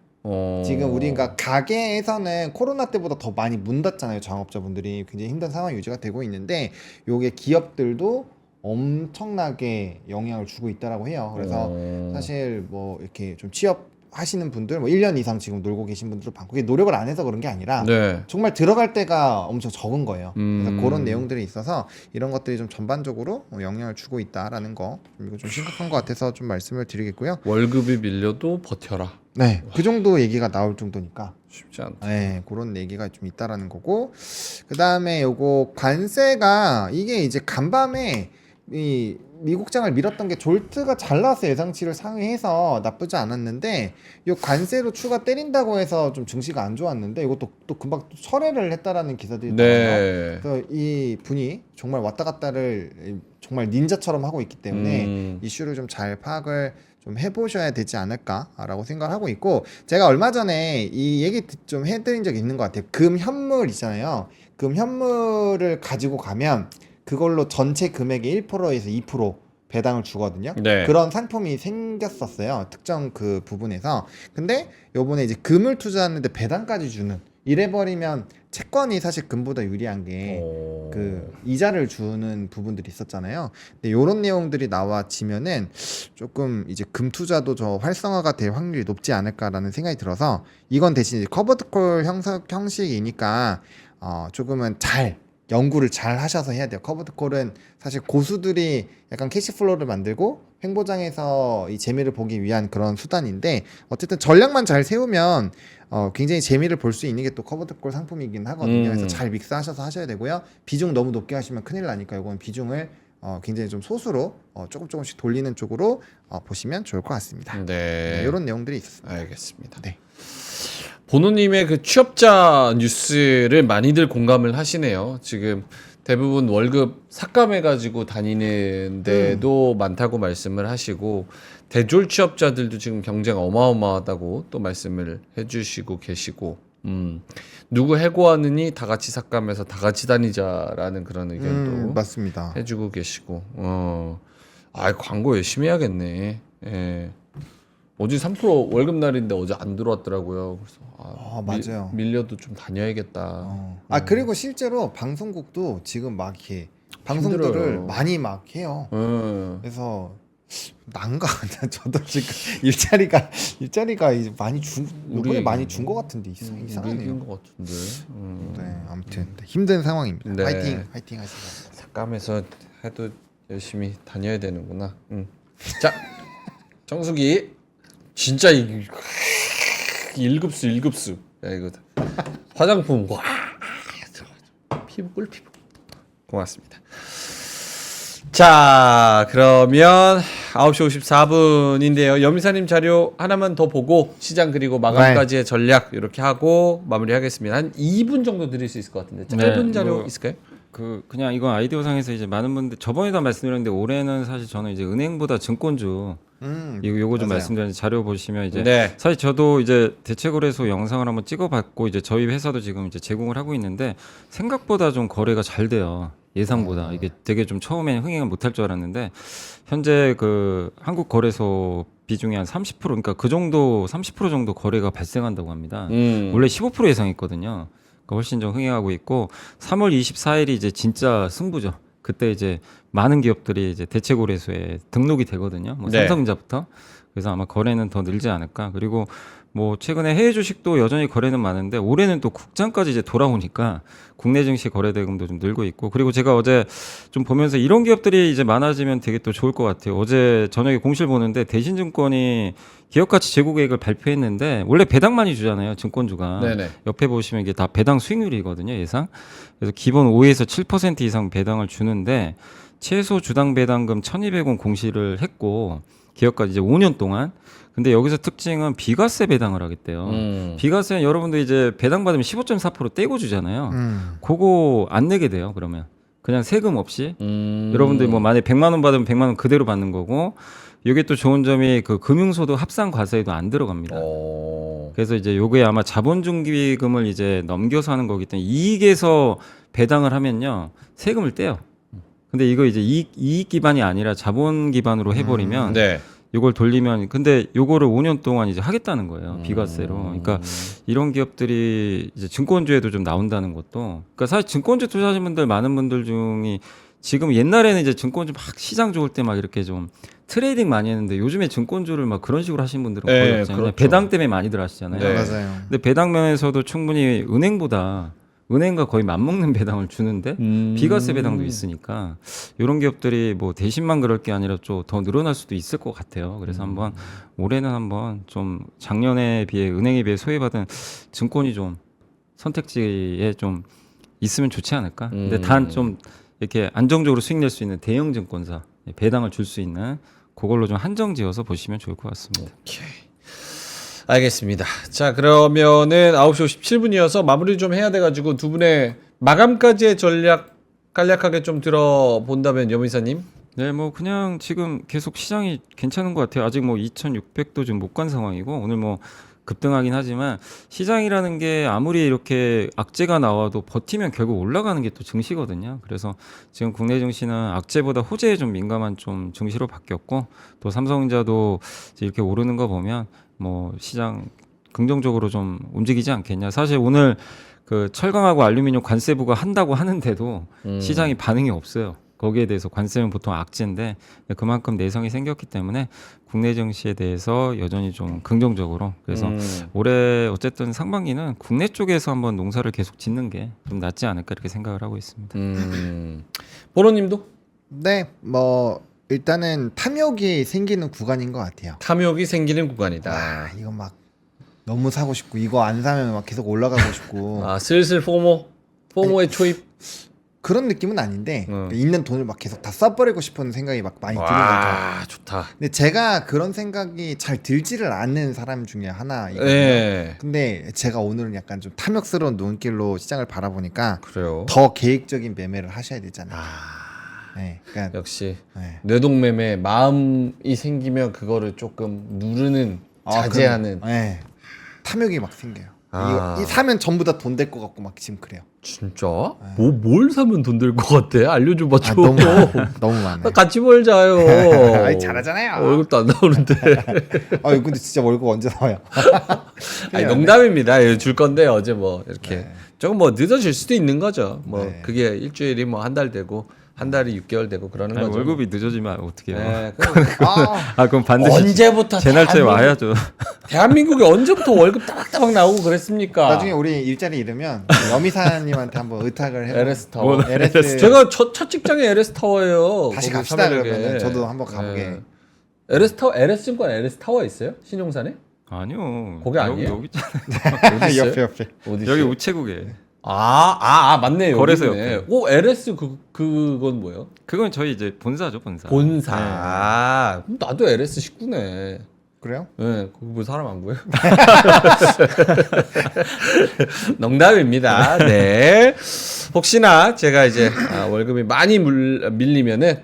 Speaker 5: 지금 우리가 가게에서는 코로나 때보다 더 많이 문 닫잖아요. 자영업자분들이 굉장히 힘든 상황이 유지가 되고 있는데 요게 기업들도 엄청나게 영향을 주고 있다라고 해요. 그래서 사실 뭐 이렇게 좀 취업하시는 분들 뭐 1년 이상 지금 놀고 계신 분들도 많고 그게 노력을 안 해서 그런 게 아니라
Speaker 3: 네.
Speaker 5: 정말 들어갈 때가 엄청 적은 거예요. 그래서 그런 내용들이 있어서 이런 것들이 좀 전반적으로 영향을 주고 있다라는 거 이거 좀 심각한 것 같아서 좀 말씀을 드리겠고요.
Speaker 3: 월급이 밀려도 버텨라.
Speaker 5: 네, 그 정도 얘기가 나올 정도니까
Speaker 3: 쉽지 않다.
Speaker 5: 네, 그런 얘기가 좀 있다라는 거고 그 다음에 요거 관세가 이게 이제 간밤에 이 미국장을 밀었던 게 졸트가 잘 나왔어요. 예상치를 상회해서 나쁘지 않았는데 이 관세로 추가 때린다고 해서 좀 증시가 안 좋았는데 이것도 또 금방 또 철회를 했다라는 기사들이 나와요.
Speaker 3: 네.
Speaker 5: 그래서 이 분이 정말 왔다 갔다를 정말 닌자처럼 하고 있기 때문에 이슈를 좀 잘 파악을 좀 해보셔야 되지 않을까라고 생각을 하고 있고 제가 얼마 전에 이 얘기 좀 해드린 적이 있는 것 같아요. 금 현물 있잖아요. 금 현물을 가지고 가면 그걸로 전체 금액의 1%에서 2% 배당을 주거든요.
Speaker 3: 네.
Speaker 5: 그런 상품이 생겼었어요. 특정 그 부분에서. 근데 요번에 이제 금을 투자하는데 배당까지 주는 이래버리면 채권이 사실 금보다 유리한 게 그 이자를 주는 부분들이 있었잖아요. 근데 요런 내용들이 나와지면은 조금 이제 금 투자도 저 활성화가 될 확률이 높지 않을까라는 생각이 들어서 이건 대신 이제 커버드콜 형식이니까 조금은 잘 연구를 잘 하셔서 해야 돼요. 커버드콜은 사실 고수들이 약간 캐시플로우를 만들고 횡보장에서 이 재미를 보기 위한 그런 수단인데 어쨌든 전략만 잘 세우면 굉장히 재미를 볼 수 있는 게 또 커버드콜 상품이긴 하거든요. 그래서 잘 믹스하셔서 하셔야 되고요. 비중 너무 높게 하시면 큰일 나니까 이건 비중을 굉장히 좀 소수로 조금씩 돌리는 쪽으로 보시면 좋을 것 같습니다.
Speaker 3: 네.
Speaker 5: 이런 내용들이 있습니다.
Speaker 3: 알겠습니다.
Speaker 5: 네.
Speaker 3: 보노님의 그 취업자 뉴스를 많이들 공감을 하시네요. 지금 대부분 월급 삭감해가지고 다니는 데도 많다고 말씀을 하시고 대졸 취업자들도 지금 경쟁 어마어마하다고 또 말씀을 해주시고 계시고 누구 해고하느니 다 같이 삭감해서 다 같이 다니자라는 그런 의견도
Speaker 5: 맞습니다.
Speaker 3: 해주고 계시고 광고 열심히 해야겠네. 예. 어제 3% 월급 날인데 어제 안 들어왔더라고요. 그래서
Speaker 5: 맞아요.
Speaker 3: 밀려도 좀 다녀야겠다.
Speaker 5: 그리고 실제로 방송국도 지금 막 이렇게 방송들을
Speaker 3: 힘들어요.
Speaker 5: 많이 막 해요.
Speaker 3: 음.
Speaker 5: 그래서 난가 저도 지금 일자리가 이제 많이 요번에
Speaker 3: 우리
Speaker 5: 많이 준 것 같은데
Speaker 3: 우리
Speaker 5: 이상하네요.
Speaker 3: 이긴 것 같은데.
Speaker 5: 네, 아무튼 힘든 상황입니다.
Speaker 3: 네.
Speaker 5: 화이팅 하시고.
Speaker 3: 삭감해서 해도 열심히 다녀야 되는구나. 자, 정수기 진짜 1급수. 야 이거 화장품 와 피부 꿀피부. 고맙습니다. 자, 그러면 9시 54분인데요. 여미사님 자료 하나만 더 보고 시장 그리고 마감까지의 전략 이렇게 하고 마무리하겠습니다. 한 2분 정도 드릴 수 있을 것 같은데 짧은
Speaker 4: 네,
Speaker 3: 자료
Speaker 4: 뭐
Speaker 3: 있을까요?
Speaker 4: 그냥 이건 아이디어상에서 이제 많은 분들 저번에도 말씀드렸는데 올해는 사실 저는 이제 은행보다 증권주 요거 좀
Speaker 5: 맞아요.
Speaker 4: 말씀드렸는데 자료 보시면 이제
Speaker 3: 네.
Speaker 4: 사실 저도 이제 대체거래소 영상을 한번 찍어봤고 이제 저희 회사도 지금 이제 제공을 하고 있는데 생각보다 좀 거래가 잘 돼요. 예상보다 이게 되게 좀 처음에 흥행을 못할 줄 알았는데 현재 그 한국 거래소 비중이 한 30% 그러니까 그 정도 30% 정도 거래가 발생한다고 합니다. 원래 15% 예상했거든요. 그러니까 훨씬 좀 흥행하고 있고 3월 24일이 이제 진짜 승부죠. 그때 이제 많은 기업들이 이제 대체거래소에 등록이 되거든요. 뭐
Speaker 3: 네.
Speaker 4: 삼성전자부터. 그래서 아마 거래는 더 늘지 않을까. 그리고 뭐 최근에 해외 주식도 여전히 거래는 많은데 올해는 또 국장까지 이제 돌아오니까 국내 증시 거래 대금도 좀 늘고 있고 그리고 제가 어제 좀 보면서 이런 기업들이 이제 많아지면 되게 또 좋을 것 같아요. 어제 저녁에 공시를 보는데 대신증권이 기업가치 재고 계획을 발표했는데 원래 배당 많이 주잖아요. 증권주가.
Speaker 3: 네네.
Speaker 4: 옆에 보시면 이게 다 배당 수익률이거든요. 예상. 그래서 기본 5에서 7% 이상 배당을 주는데 최소 주당 배당금 1,200원 공시를 했고 기업까지 이제 5년 동안. 근데 여기서 특징은 비과세 배당을 하겠대요. 비과세는 여러분들 이제 배당 받으면 15.4% 떼고 주잖아요. 그거 안 내게 돼요. 그러면 그냥 세금 없이 여러분들 뭐 만약에 100만 원 받으면 100만 원 그대로 받는 거고 이게 또 좋은 점이 그 금융소득 합산 과세에도 안 들어갑니다. 그래서 이제 요게 아마 자본중기금을 이제 넘겨서 하는 거기 때문에 이익에서 배당을 하면요 세금을 떼요. 근데 이거 이제 이익 기반이 아니라 자본 기반으로 해버리면
Speaker 3: 네.
Speaker 4: 요걸 돌리면 근데 요거를 5년 동안 이제 하겠다는 거예요 비과세로. 그러니까 이런 기업들이 이제 증권주에도 좀 나온다는 것도. 그러니까 사실 증권주 투자하신 분들 많은 분들 중이 지금 옛날에는 이제 증권주 막 시장 좋을 때 막 이렇게 좀 트레이딩 많이 했는데 요즘에 증권주를 막 그런 식으로 하시는 분들은 거의
Speaker 3: 네,
Speaker 4: 없잖아요.
Speaker 3: 그렇죠.
Speaker 4: 배당 때문에 많이들 하시잖아요.
Speaker 3: 네.
Speaker 5: 맞아요.
Speaker 4: 근데 배당 면에서도 충분히 은행과 거의 맞먹는 배당을 주는데 비과세 배당도 있으니까 이런 기업들이 뭐 대신만 그럴 게 아니라 좀 더 늘어날 수도 있을 것 같아요. 그래서 한번 올해는 한번 좀 작년에 비해 은행에 비해 소외받은 증권이 좀 선택지에 좀 있으면 좋지 않을까. 근데 단 좀 이렇게 안정적으로 수익 낼 수 있는 대형 증권사 배당을 줄 수 있는 그걸로 좀 한정지어서 보시면 좋을 것 같습니다.
Speaker 3: 알겠습니다. 자, 그러면은 9시 57분이어서 마무리 좀 해야 돼가지고 두 분의 마감까지의 전략 간략하게 좀 들어본다면 여미사님.
Speaker 4: 네, 뭐 그냥 지금 계속 시장이 괜찮은 것 같아요. 아직 뭐 2,600도 지금 못 간 상황이고 오늘 뭐 급등하긴 하지만 시장이라는 게 아무리 이렇게 악재가 나와도 버티면 결국 올라가는 게 또 증시거든요. 그래서 지금 국내 증시는 악재보다 호재에 좀 민감한 좀 증시로 바뀌었고 또 삼성전자도 이렇게 오르는 거 보면 뭐 시장 긍정적으로 좀 움직이지 않겠냐. 사실 오늘 그 철강하고 알루미늄 관세부가 한다고 하는데도 시장이 반응이 없어요. 거기에 대해서 관세는 보통 악재인데 그만큼 내성이 생겼기 때문에 국내 증시에 대해서 여전히 좀 긍정적으로 그래서 올해 어쨌든 상반기는 국내 쪽에서 한번 농사를 계속 짓는 게 좀 낫지 않을까 이렇게 생각을 하고 있습니다.
Speaker 3: 보로님도
Speaker 5: 네, 뭐 일단은 탐욕이 생기는 구간인 것 같아요.
Speaker 3: 탐욕이 생기는 구간이다.
Speaker 5: 이거 막 너무 사고 싶고 이거 안 사면 막 계속 올라가고 싶고
Speaker 3: 아, 슬슬 포모의 초입.
Speaker 5: 그런 느낌은 아닌데 있는 돈을 막 계속 다 써버리고 싶은 생각이 막 많이 드는 거죠.
Speaker 3: 와, 좋다.
Speaker 5: 근데 제가 그런 생각이 잘 들지를 않는 사람 중에 하나이거든요.
Speaker 3: 네.
Speaker 5: 근데 제가 오늘은 약간 좀 탐욕스러운 눈길로 시장을 바라보니까
Speaker 3: 그래요.
Speaker 5: 더 계획적인 매매를 하셔야 되잖아요.
Speaker 3: 아,
Speaker 5: 네, 그러니까
Speaker 3: 역시
Speaker 5: 네.
Speaker 3: 뇌동매매 마음이 생기면 그거를 조금 누르는 자제하는.
Speaker 5: 네. 탐욕이 막 생겨요.
Speaker 3: 아.
Speaker 5: 이 사면 전부 다 돈 될 것 같고 막 지금 그래요.
Speaker 3: 진짜? 뭘 사면 돈 될 것 같아? 알려줘봐 줘.
Speaker 5: 너무 많아. 너무 많아.
Speaker 3: 같이 벌자요.
Speaker 5: 아이, 잘하잖아요.
Speaker 3: 월급도 안 나오는데.
Speaker 5: 아 근데 진짜 월급 언제 나와요?
Speaker 3: 아니, 농담입니다. 예, 줄 건데 어제 뭐 이렇게 조금 뭐 늦어질 수도 있는 거죠. 뭐
Speaker 5: 네.
Speaker 3: 그게 일주일이 뭐 한 달 되고 한 달이 6개월 되고 그러는
Speaker 4: 아니,
Speaker 3: 거죠.
Speaker 4: 월급이 늦어지면 어떻게 해요?
Speaker 3: 네,
Speaker 4: 그럼 반드시
Speaker 3: 언제부터
Speaker 4: 제 날짜에
Speaker 3: 대한민국-
Speaker 4: 와야죠.
Speaker 3: 대한민국에 언제부터 월급 따박따박 나오고 그랬습니까?
Speaker 5: 나중에 우리 일자리 잃으면 여미사님한테 한번 의탁을 해봐.
Speaker 3: LS 타워.
Speaker 5: LS
Speaker 3: 제가 첫 직장이 LS 타워예요.
Speaker 5: 다시
Speaker 3: 거기
Speaker 5: 갑시다
Speaker 3: 삼일역에.
Speaker 5: 그러면은 저도 한번 가보게.
Speaker 3: 네. LS 타워, LS 증권 LS 타워 있어요? 신용산에?
Speaker 4: 아니요.
Speaker 3: 거기 아니에요?
Speaker 4: 여기 있잖아요.
Speaker 3: 어디 있어요?
Speaker 5: 옆에.
Speaker 3: 어디
Speaker 4: 여기
Speaker 3: 있어요?
Speaker 4: 우체국에.
Speaker 3: 맞네요.
Speaker 4: 거래소
Speaker 3: 여기 있네.
Speaker 4: 옆에.
Speaker 3: 오, LS 그건 뭐예요?
Speaker 4: 그건 저희 이제 본사죠, 본사.
Speaker 3: 본사. 그럼 나도 LS 식구네.
Speaker 5: 그래요?
Speaker 3: 네, 거기 뭐 사람 안 보여? 농담입니다. 네. 혹시나 제가 이제 월급이 많이 밀리면은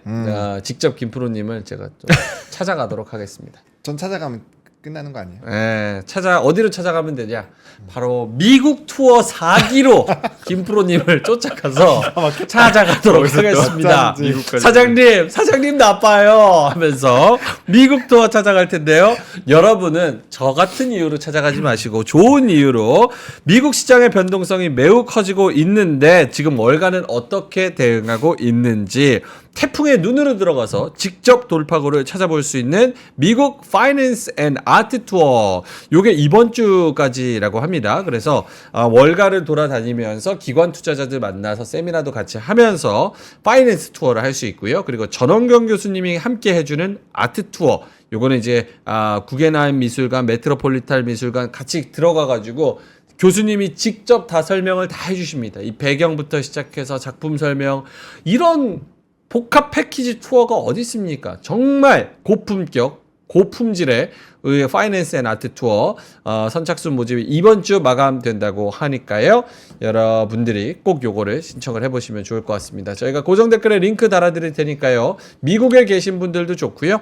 Speaker 3: 직접 김프로님을 제가 좀 찾아가도록 하겠습니다.
Speaker 5: 전 찾아가면 끝나는 거 아니에요?
Speaker 3: 네, 어디로 찾아가면 되냐? 바로 미국 투어 4기로 김프로님을 쫓아가서 찾아가도록 하겠습니다.
Speaker 5: 어쩐지.
Speaker 4: 미국까지.
Speaker 3: 사장님 나빠요 하면서 미국 투어 찾아갈 텐데요. 여러분은 저 같은 이유로 찾아가지 마시고 좋은 이유로 미국 시장의 변동성이 매우 커지고 있는데 지금 월가는 어떻게 대응하고 있는지 태풍의 눈으로 들어가서 직접 돌파구를 찾아볼 수 있는 미국 파이낸스 앤 아트 투어. 요게 이번 주까지라고 합니다. 그래서 월가를 돌아다니면서 기관 투자자들 만나서 세미나도 같이 하면서 파이낸스 투어를 할 수 있고요. 그리고 전원경 교수님이 함께 해주는 아트 투어. 요거는 이제 구겐하임 미술관, 메트로폴리탄 미술관 같이 들어가가지고 교수님이 직접 다 설명을 다 해주십니다. 이 배경부터 시작해서 작품 설명 이런 복합 패키지 투어가 어디 있습니까? 정말 고품격, 고품질의 파이낸스 앤 아트 투어 선착순 모집이 이번 주 마감된다고 하니까요. 여러분들이 꼭 요거를 신청을 해보시면 좋을 것 같습니다. 저희가 고정 댓글에 링크 달아드릴 테니까요. 미국에 계신 분들도 좋고요.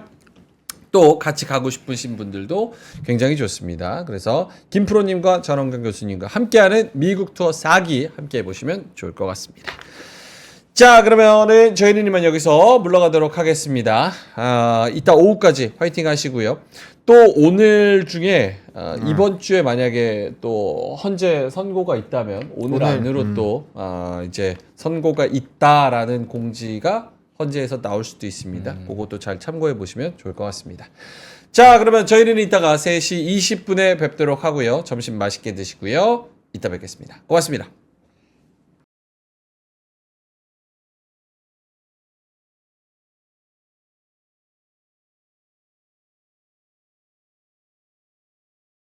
Speaker 3: 또 같이 가고 싶으신 분들도 굉장히 좋습니다. 그래서 김프로님과 전원경 교수님과 함께하는 미국 투어 4기 함께 해보시면 좋을 것 같습니다. 자, 그러면은 저희는 이만 여기서 물러가도록 하겠습니다. 이따 오후까지 화이팅 하시고요. 또 오늘 중에 이번 주에 만약에 또 헌재 선고가 있다면 오늘 안으로 또 이제 선고가 있다라는 공지가 헌재에서 나올 수도 있습니다. 그것도 잘 참고해 보시면 좋을 것 같습니다. 자, 그러면 저희는 이따가 3시 20분에 뵙도록 하고요. 점심 맛있게 드시고요. 이따 뵙겠습니다. 고맙습니다.